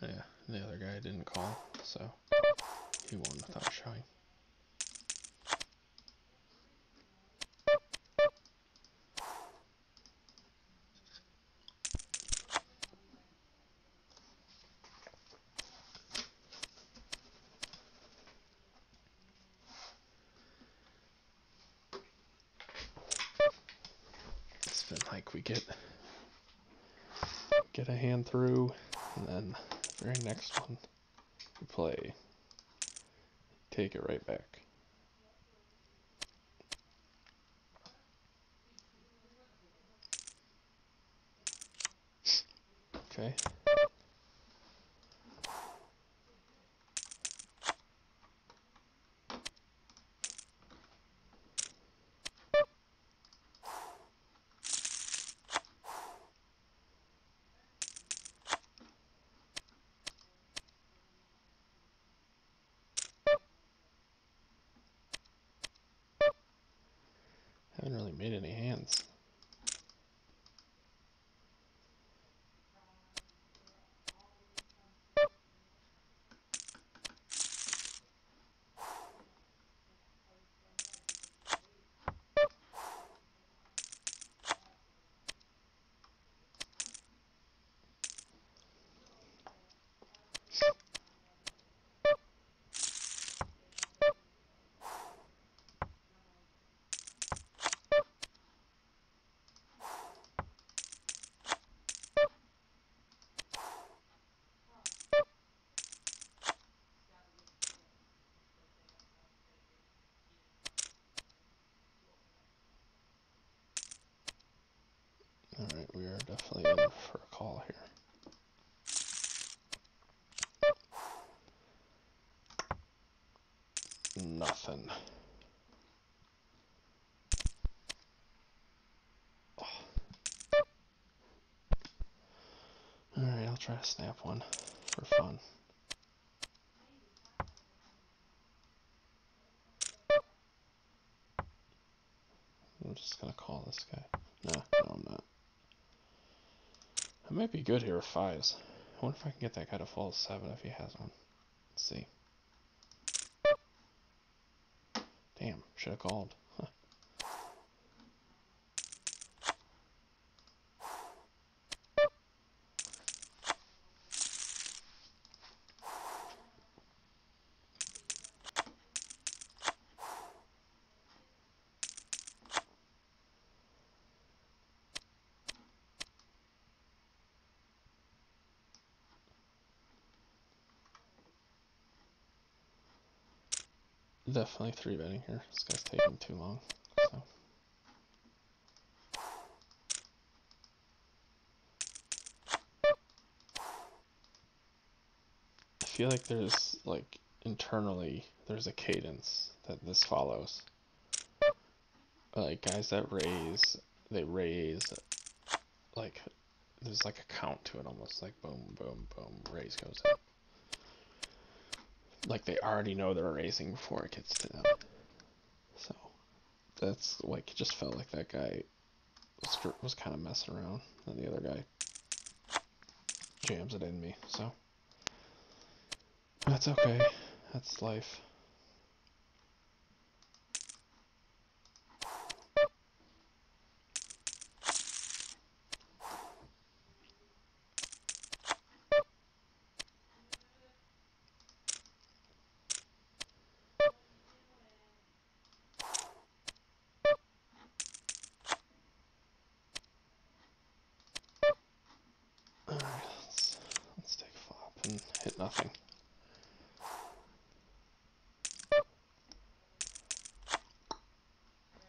Yeah, the other guy didn't call, so he won without showing. It's been like we get a hand through, and then the very next one we play, take it right back. Okay. Haven't really made any hands. Alright, we are definitely in for a call here. Nothing. Oh. Alright, I'll try to snap one for fun. I'm just gonna call this guy. Nah, no, I'm not. I might be good here with fives. I wonder if I can get that guy to fold 7 if he has one. Let's see. Damn, should have called. Huh. Definitely 3-betting here. This guy's taking too long. So. I feel like there's like internally there's a cadence that this follows. Like guys that raise, they raise like there's like a count to it almost, like boom, boom, boom, raise goes in. Like they already know they're raising before it gets to them. So that's like, it just felt like that guy was kind of messing around, and the other guy jams it in me. So that's okay. That's life. Alright, let's take a flop and hit nothing.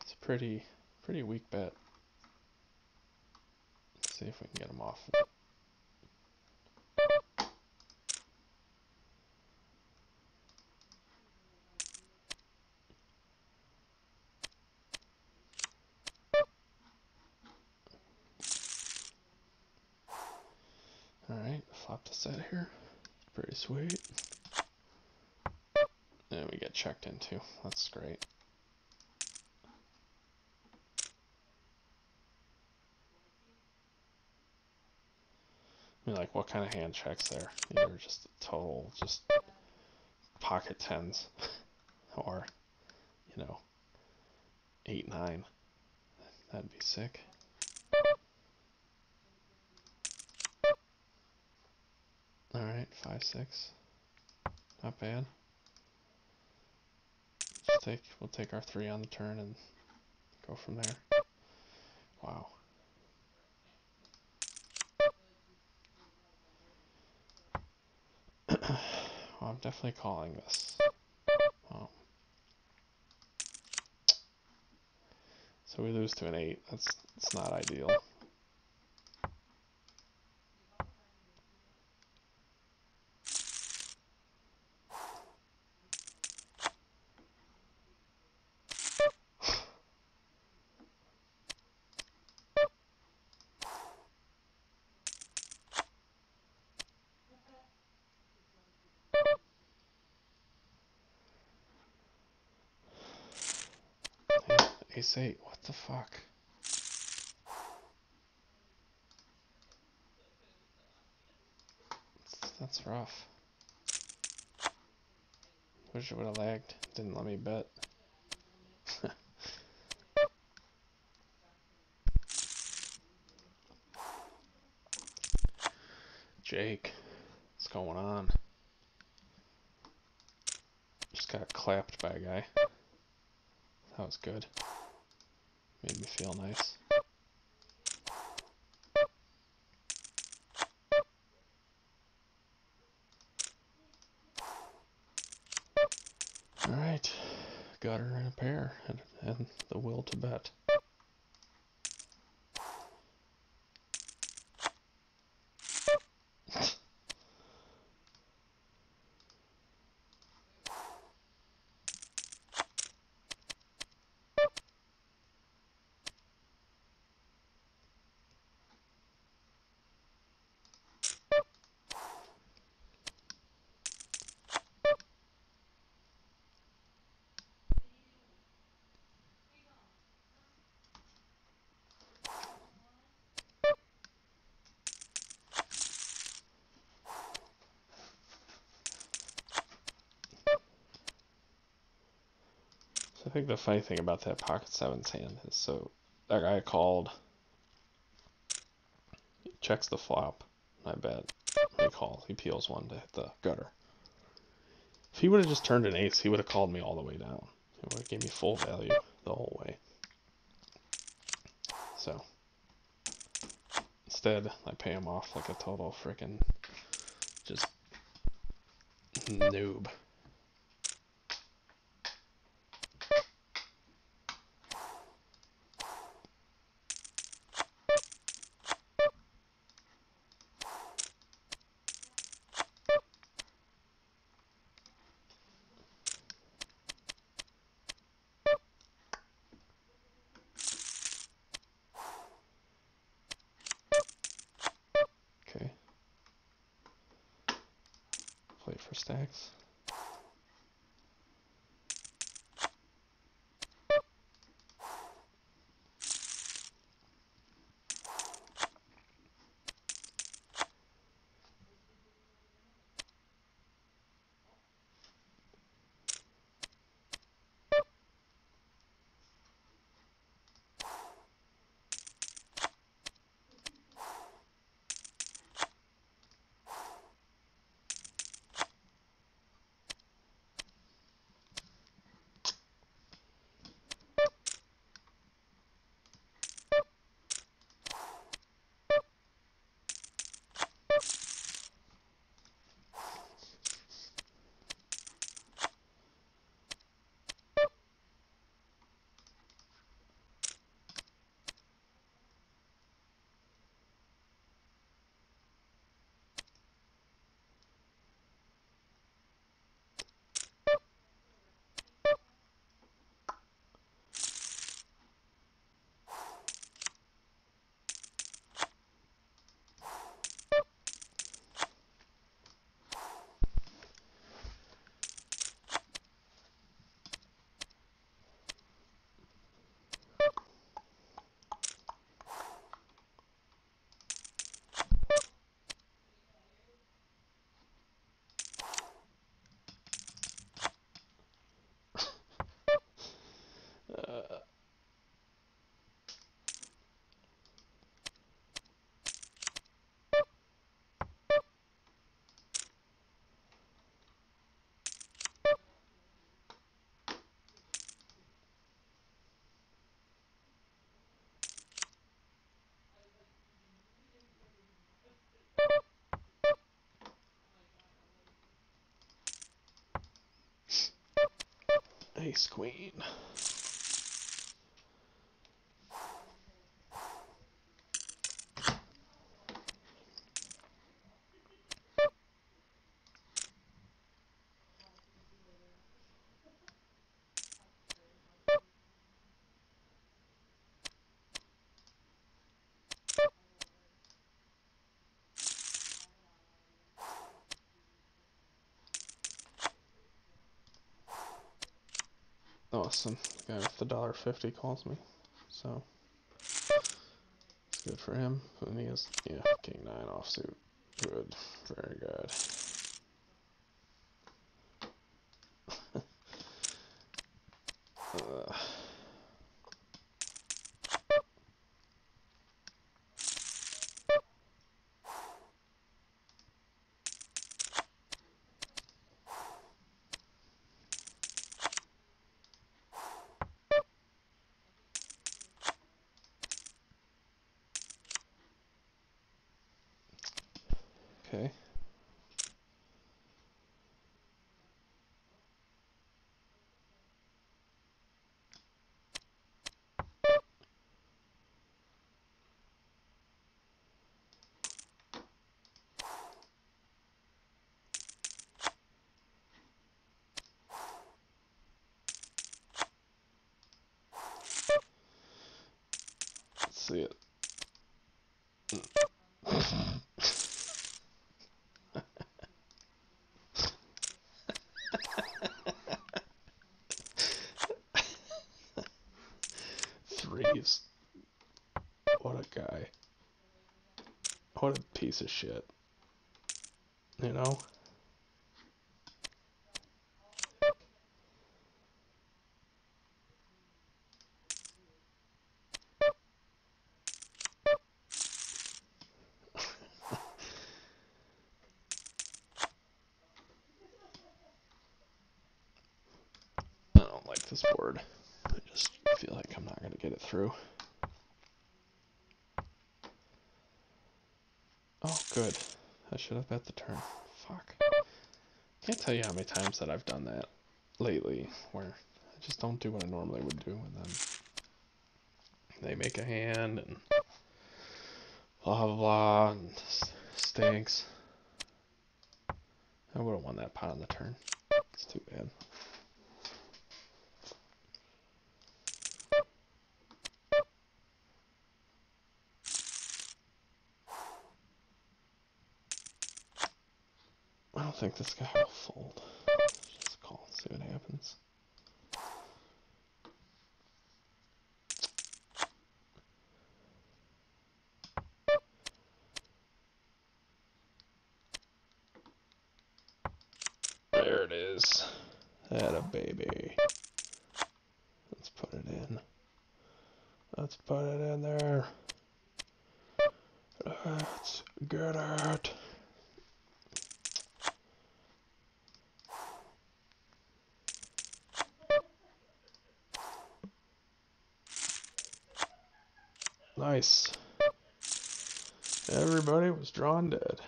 It's a pretty weak bet. Let's see if we can get him off. Alright, flop the set here. Pretty sweet. And we get checked into. That's great. I mean, like, what kind of hand checks there? Either just total, just pocket tens, or, 8-9. That'd be sick. Alright, 5-6. Not bad. We'll take our 3 on the turn and go from there. Wow. Well, I'm definitely calling this. So we lose to an 8. That's not ideal. Ace 8, what the fuck? That's rough. Wish it would have lagged. Didn't let me bet. Jake, what's going on? Just got clapped by a guy. That was good. Made me feel nice. Alright. Gutter and a pair. And the will to bet. I think the funny thing about that pocket sevens hand is, so that guy called, he checks the flop, I bet. He calls, he peels one to hit the gutter. If he would have just turned an ace, he would have called me all the way down. He would have gave me full value the whole way. So instead, I pay him off like a total freaking just noob. play for stacks. Ace queen. Awesome. The guy with the $1.50 calls me. So it's good for him. And he has, yeah, king 9 offsuit. Good. Very good. Okay. Let's see it. Threes. What a guy. What a piece of shit. You know? I don't like this board. I just feel like I'm not going to get it through. Oh, good. I should have bet the turn. Fuck. Can't tell you how many times that I've done that lately, where I just don't do what I normally would do, and then they make a hand, and blah blah blah, and stinks. I would have won that pot on the turn. It's too bad. I don't don't think this guy will fold. Just call, see what happens. There it is. That a baby. Let's put it in. Let's put it in there. Let's get it. Nice. Everybody was drawn dead.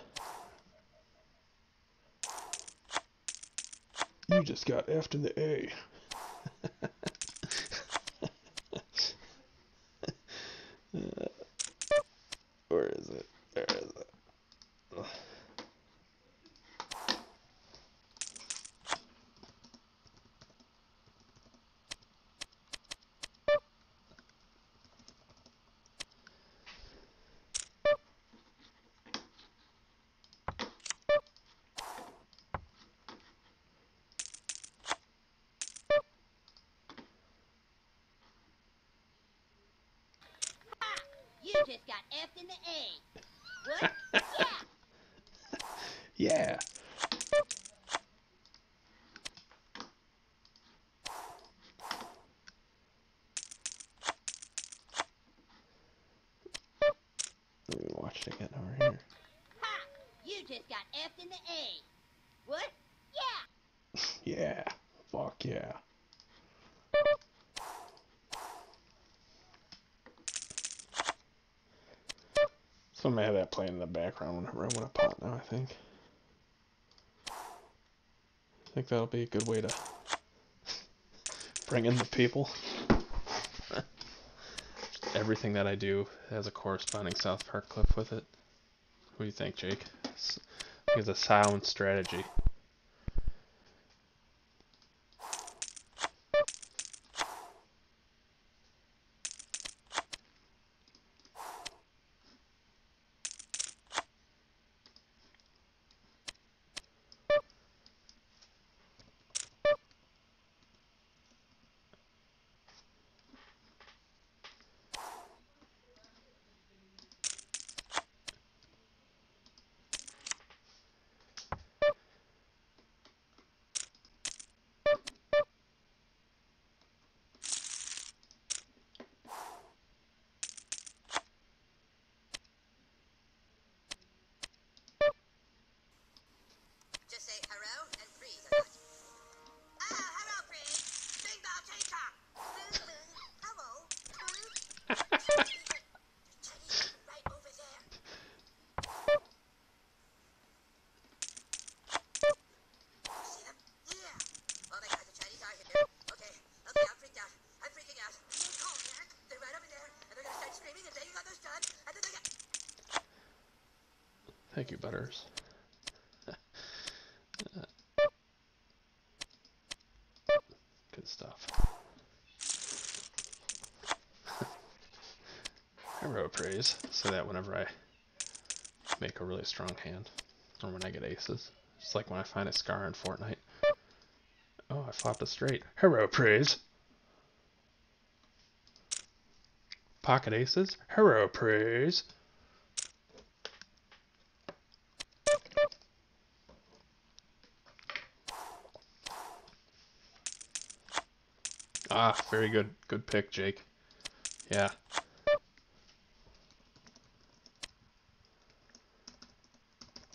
You just got F'd in the A. Where is it? There is it. You just got F'd in the A. What? Yeah. Yeah. Let me watch it again over here. Ha! You just got F'd in the A. What? Yeah. Yeah. Fuck yeah. So I'm gonna have that playing in the background whenever I want to pot now, I think. I think that'll be a good way to bring in the people. Everything that I do has a corresponding South Park clip with it. What do you think, Jake? It's a sound strategy. Just say hello and freeze a lot. Ah, hello, freeze. Bing bong chain chong. Hello. Teddy's right over there. See them? Yeah. All the guys and Chinese are here. Okay, I'm freaked out. I'm freaking out. Stay calm, Eric. They're right over there, and they're gonna start screaming and begging on their son, and then they're gonna... Thank you, Butters. Good stuff. Hero praise. Say that whenever I make a really strong hand, or when I get aces. Just like when I find a scar in Fortnite. Oh, I flopped a straight. Hero praise. Pocket aces. Hero praise. Ah, very good. Good pick, Jake. Yeah.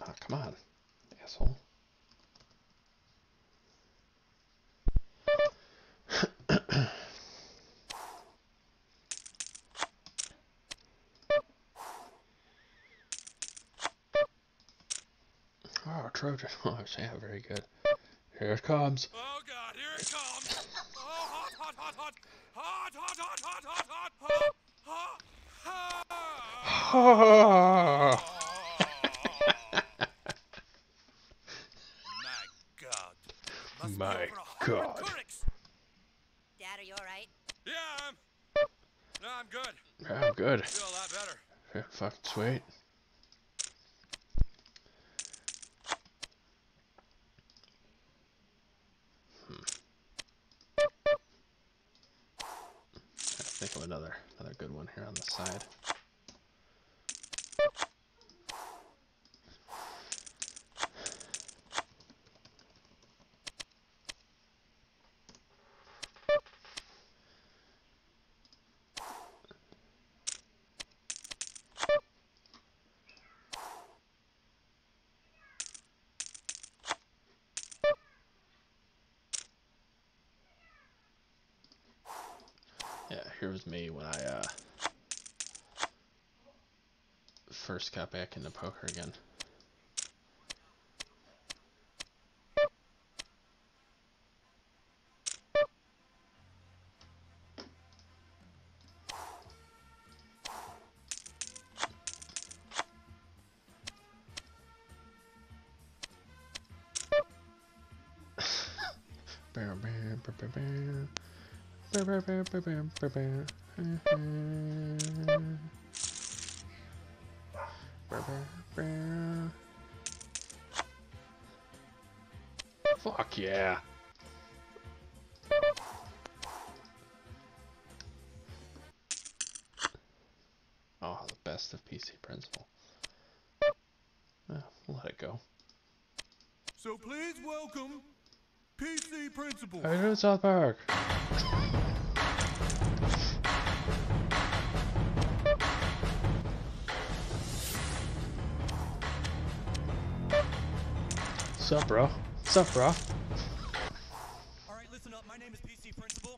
Ah, come on, asshole. Oh, Trojan horse. Yeah, very good. Here it comes. Oh God, here it comes! Oh, hot, hot, hot, hot! Hot, hot, hot, hot, hot, hot! Hot, hot, hot! My God. Must be My over 100 God. Courics. Dad, are you alright? Yeah, I'm good. Yeah, I'm good. Feel a lot better. Yeah, fucking sweet. think of another good one here on the side. Yeah, here's me when I first got back into poker again. Fuck yeah. Oh, the best of PC Principle. We'll let it go. So please welcome PC Principal. I go to South Park. Sup, bro? Sup, bro? All right, listen up. My name is PC Principal.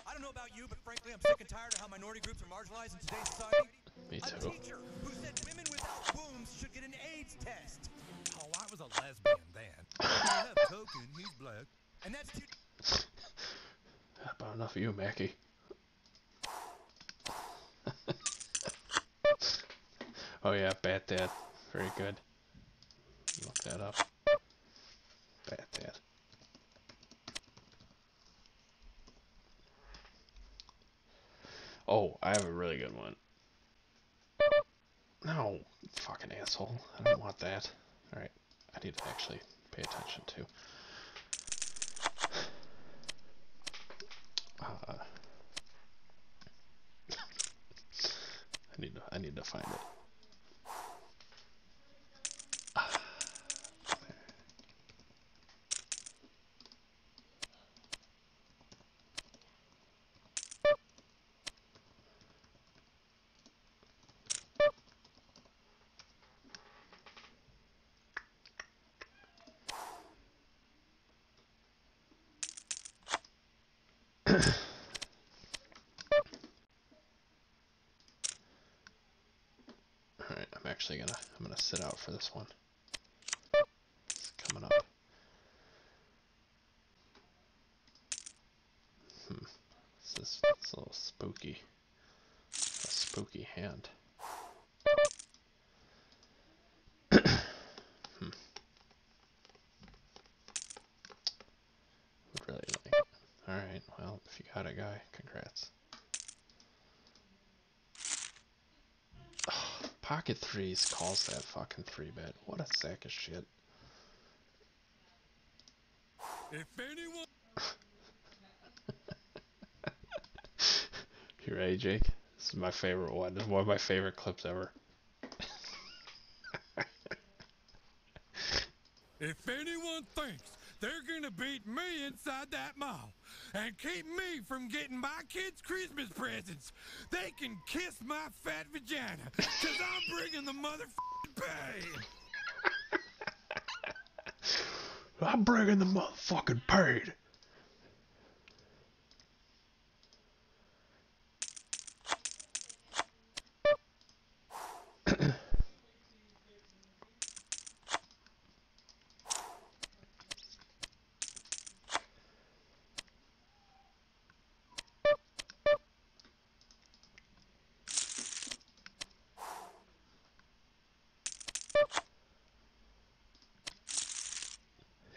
I don't know about you, but frankly, I'm sick and tired of how minority groups are marginalized in today's society. Me A too. teacher who said women without wombs should get an AIDS test. Oh, I was a lesbian then. We have Token, he's black. And that's too... How about enough of you, Mackie? Oh yeah, Bat Dad. Very good. Look that up. Bat Dad. Oh, I have a really good one. No, fucking asshole. I don't want that. Alright, I need to actually pay attention to. I need to find it. Alright, I'm gonna sit out for this one. It's coming up. It's a little spooky. A spooky hand. Would really like. Alright, well, if you got a guy, congrats. Ugh, Pocket Threes calls that fucking 3-bet. What a sack of shit. If anyone... You ready, Jake? This is my favorite one. This is one of my favorite clips ever. If anyone thinks they're gonna beat me inside that mall and keep me from getting my kids' Christmas presents, they can kiss my fat vagina, cause I'm bringing the motherfucking pain. I'm bringing the motherfucking pain.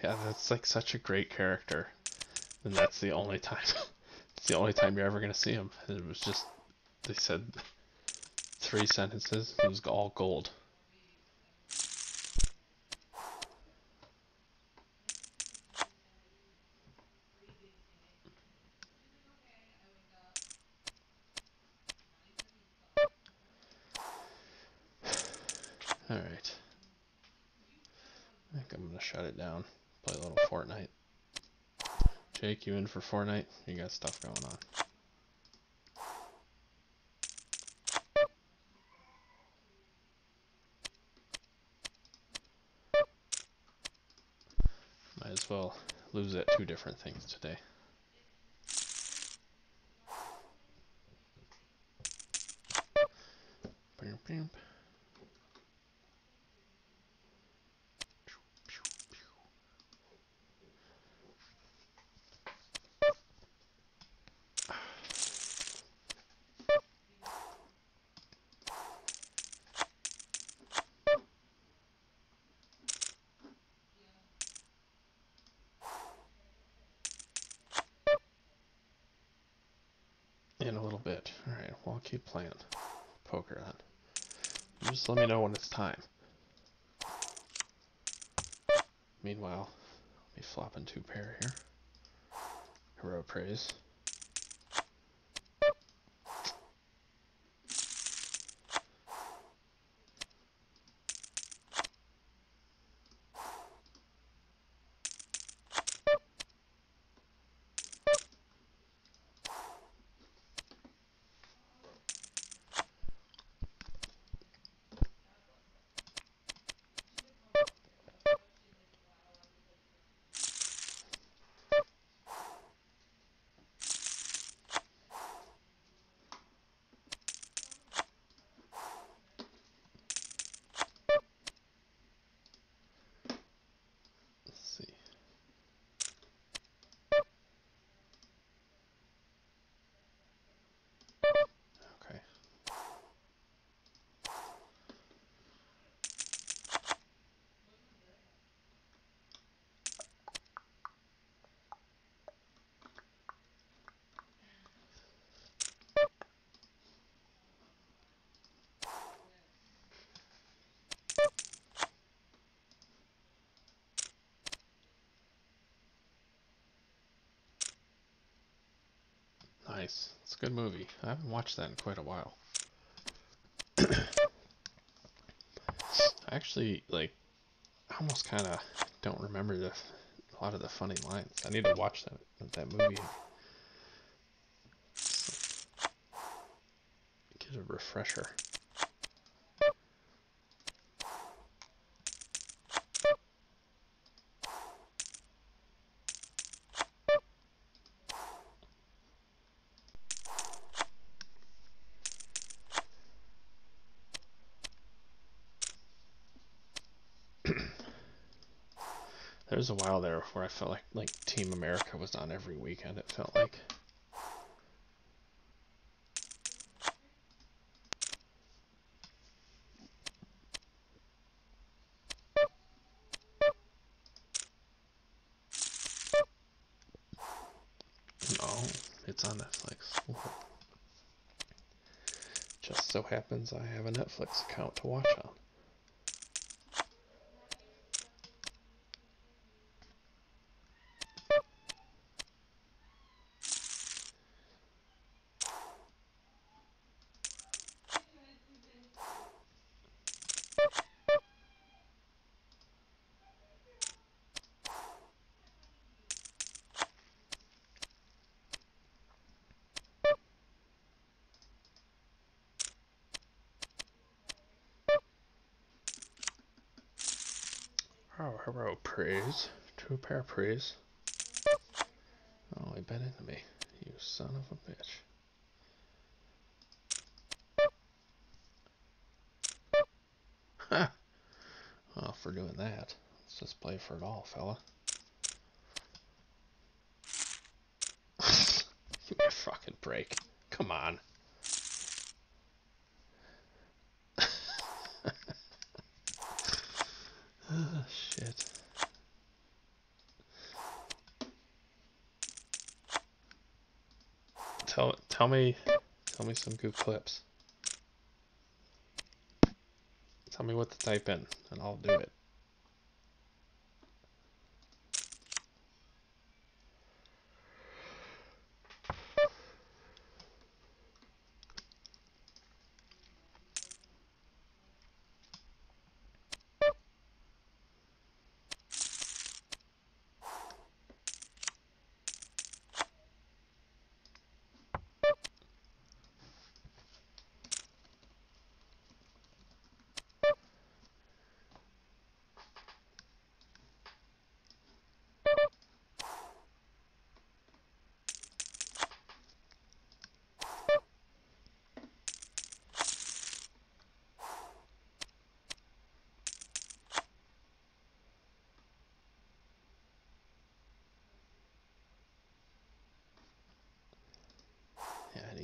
Yeah, that's like such a great character. And that's the only time it's the only time you're ever gonna see him. And it was just they said 3 sentences, it was all gold. I'm gonna shut it down. Play a little Fortnite. Jake, you in for Fortnite? You got stuff going on. Might as well lose at 2 different things today. Bam, bam. In a little bit. Alright, well, I'll keep playing poker then. You just let me know when it's time. Meanwhile, I'll be flopping 2 pair here. Hero praise. Let's see. Okay. Nice. It's a good movie. I haven't watched that in quite a while. Actually, like, I almost kind of don't remember a lot of the funny lines. I need to watch that movie. Get a refresher. There was a while there where I felt like Team America was on every weekend. It felt like. No, it's on Netflix. Ooh. Just so happens I have a Netflix account to watch on. Oh, hero praise. 2 pair praise. Oh, he bet into me. You son of a bitch. Ha! Well, for doing that, let's just play for it all, fella. Give me a fucking break. Come on. Oh, shit. Tell me some good clips. Tell me what to type in, and I'll do it.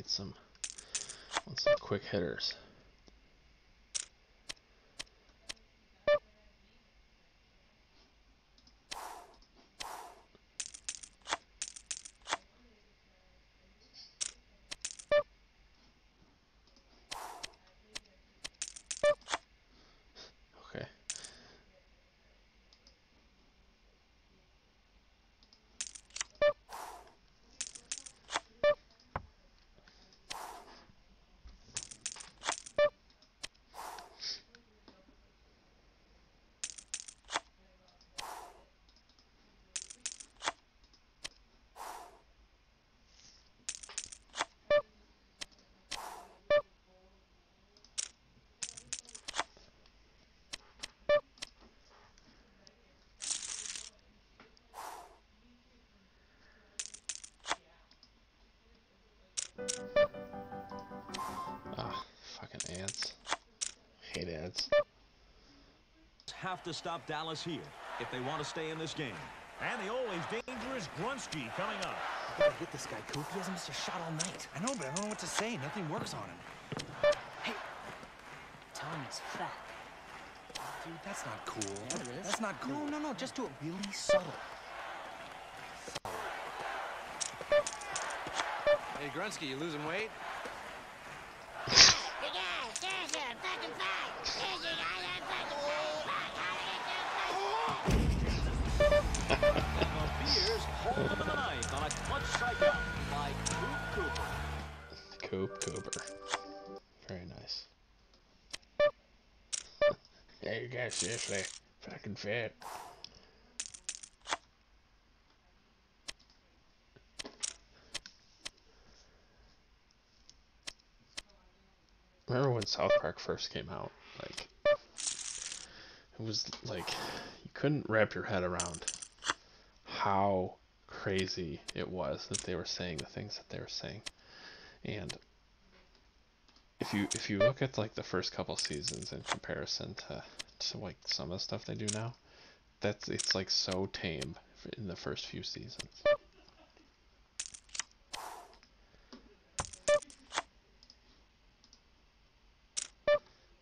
want some quick hitters. Okay. Ah, fucking ads. Hate ads. Have to stop Dallas here if they want to stay in this game. And the always dangerous Grunski coming up. I gotta hit this guy, Coop. He hasn't missed a shot all night. I know, but I don't know what to say. Nothing works on him. Hey, tell him he's fat. Dude, that's not cool. Yeah, it is. That's not cool. No. Just do it really subtle. Hey, Grunsky, you losing weight? Beers hold them in the ninth on a clutch strikeout by Coop Cooper. Coop Cooper. Very nice. Yeah, you guys seriously fucking fat. Remember when South Park first came out? Like, it was like you couldn't wrap your head around how crazy it was that they were saying the things that they were saying. And if you look at like the first couple seasons in comparison to like some of the stuff they do now, it's like so tame in the first few seasons.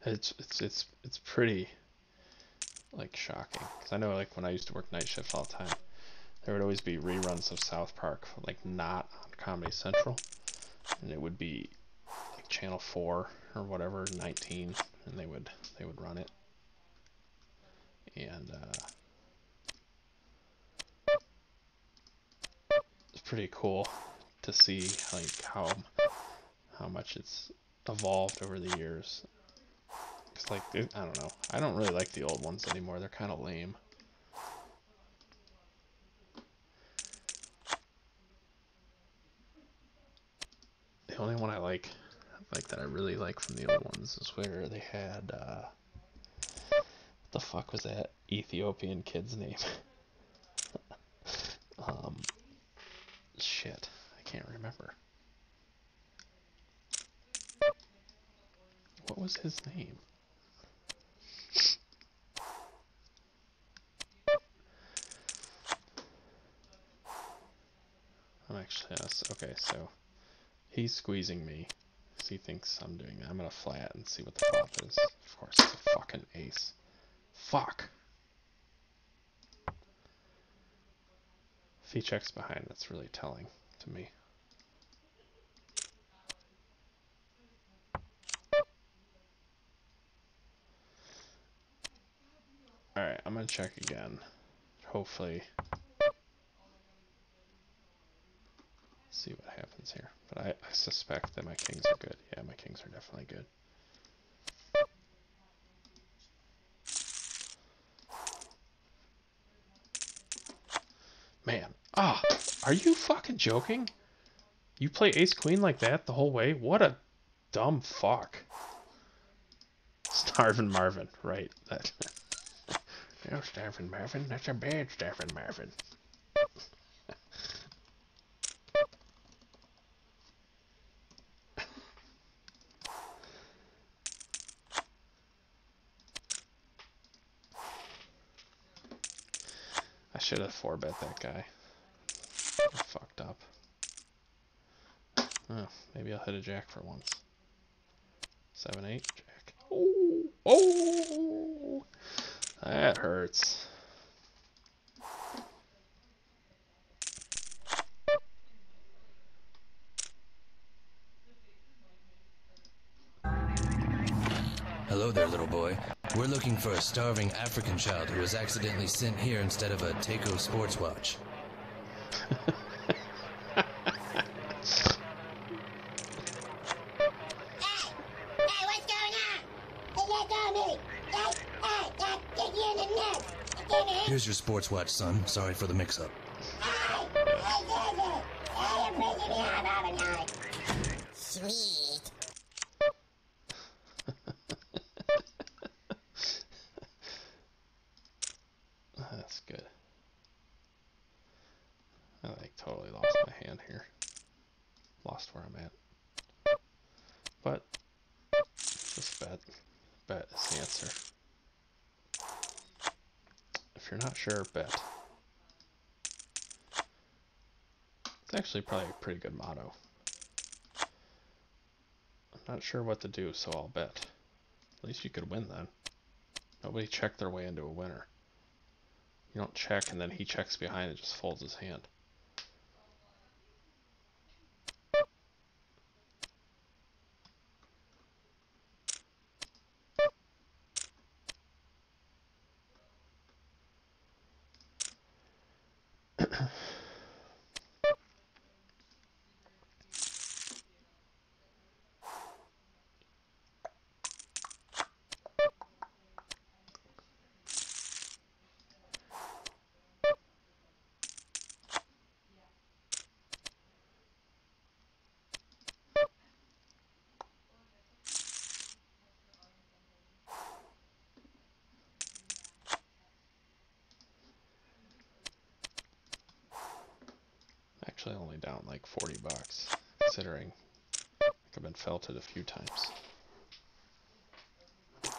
It's pretty like shocking, because I know like when I used to work night shift all the time, there would always be reruns of South Park, like not on Comedy Central, and it would be like Channel 4 or whatever, 19, and they would run it, and it's pretty cool to see like how much it's evolved over the years. Cause like I don't know, I don't really like the old ones anymore. They're kind of lame. The only one I like that I really like from the old ones is where they had what the fuck was that Ethiopian kid's name? Shit, I can't remember. What was his name? I'm actually okay. So he's squeezing me because he thinks I'm doing that. I'm gonna flat and see what the flop is. Of course, it's a fucking ace. Fuck. If he checks behind, that's really telling to me. Alright, I'm gonna check again. Hopefully. See what happens here. But I suspect that my kings are good. Yeah, my kings are definitely good. Man. Ah! Are you fucking joking? You play ace queen like that the whole way? What a dumb fuck. Starvin' Marvin, right. That. No, Starvin' Marvin. That's a bad Starvin' Marvin. I should have 4-bet that guy. I fucked up. Oh, maybe I'll hit a jack for once. 7-8, jack. Oh, oh, that hurts. Hello there, little boy. We're looking for a starving African child who was accidentally sent here instead of a Takeo sports watch. Here's your sports watch, son. Sorry for the mix-up. Sweet. That's good. I like totally lost my hand here. Lost where I'm at. But just bet. Bet is the answer. If you're not sure, bet. It's actually probably a pretty good motto. I'm not sure what to do, so I'll bet. At least you could win then. Nobody checked their way into a winner. You don't check and then he checks behind and just folds his hand. Actually only down like 40 bucks, considering I've been felted a few times. I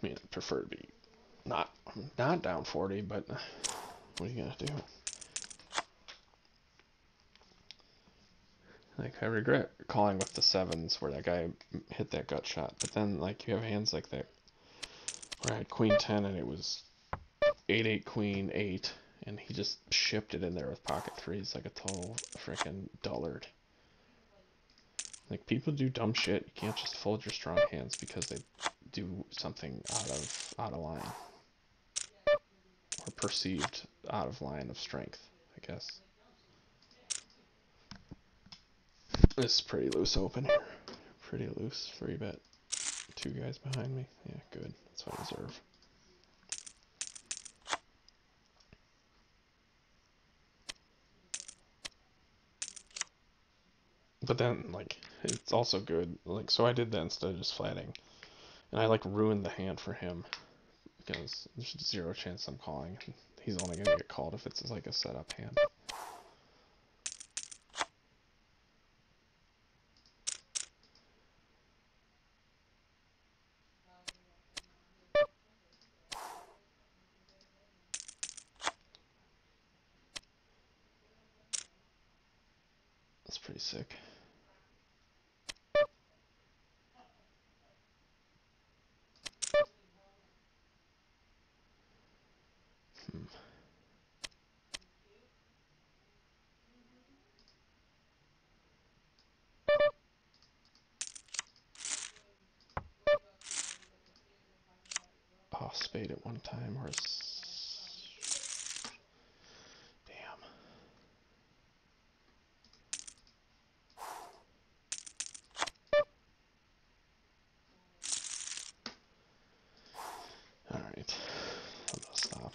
mean, I'd prefer to be not down 40, but what are you gonna do? Like, I regret calling with the sevens where that guy hit that gut shot, but then like you have hands like that where I had queen 10 and it was 8-8 queen 8 and he just shipped it in there with pocket threes like a total freaking dullard. Like, people do dumb shit. You can't just fold your strong hands because they do something out of line or perceived out of line of strength, I guess. This is pretty loose open here. Pretty loose. 3-bet. 2 guys behind me. Yeah, good. That's what I deserve. But then, like, it's also good. Like, so I did that instead of just flatting. And I, like, ruined the hand for him. Because there's 0 chance I'm calling. He's only going to get called if it's, like, a setup hand. That's pretty sick. Oh, spade at one time, or damn. Alright. I'm gonna stop.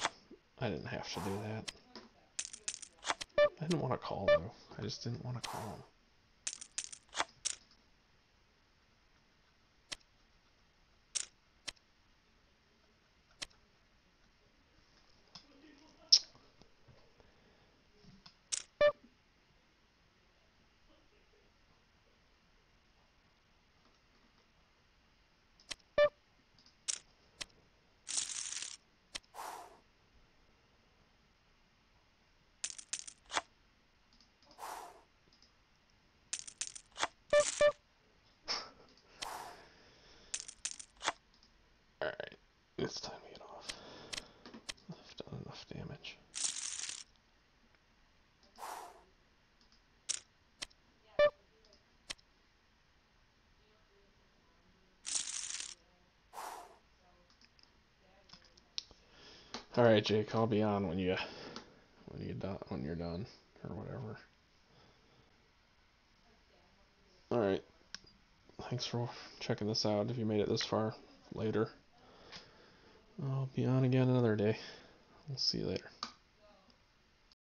I didn't have to do that. I didn't want to call, though. I just didn't want to call him. it's time to get off. I've done enough damage. All right, Jake, I'll be on when you're done or whatever. All right. Thanks for checking this out. If you made it this far, later. I'll be on again another day. We'll see you later.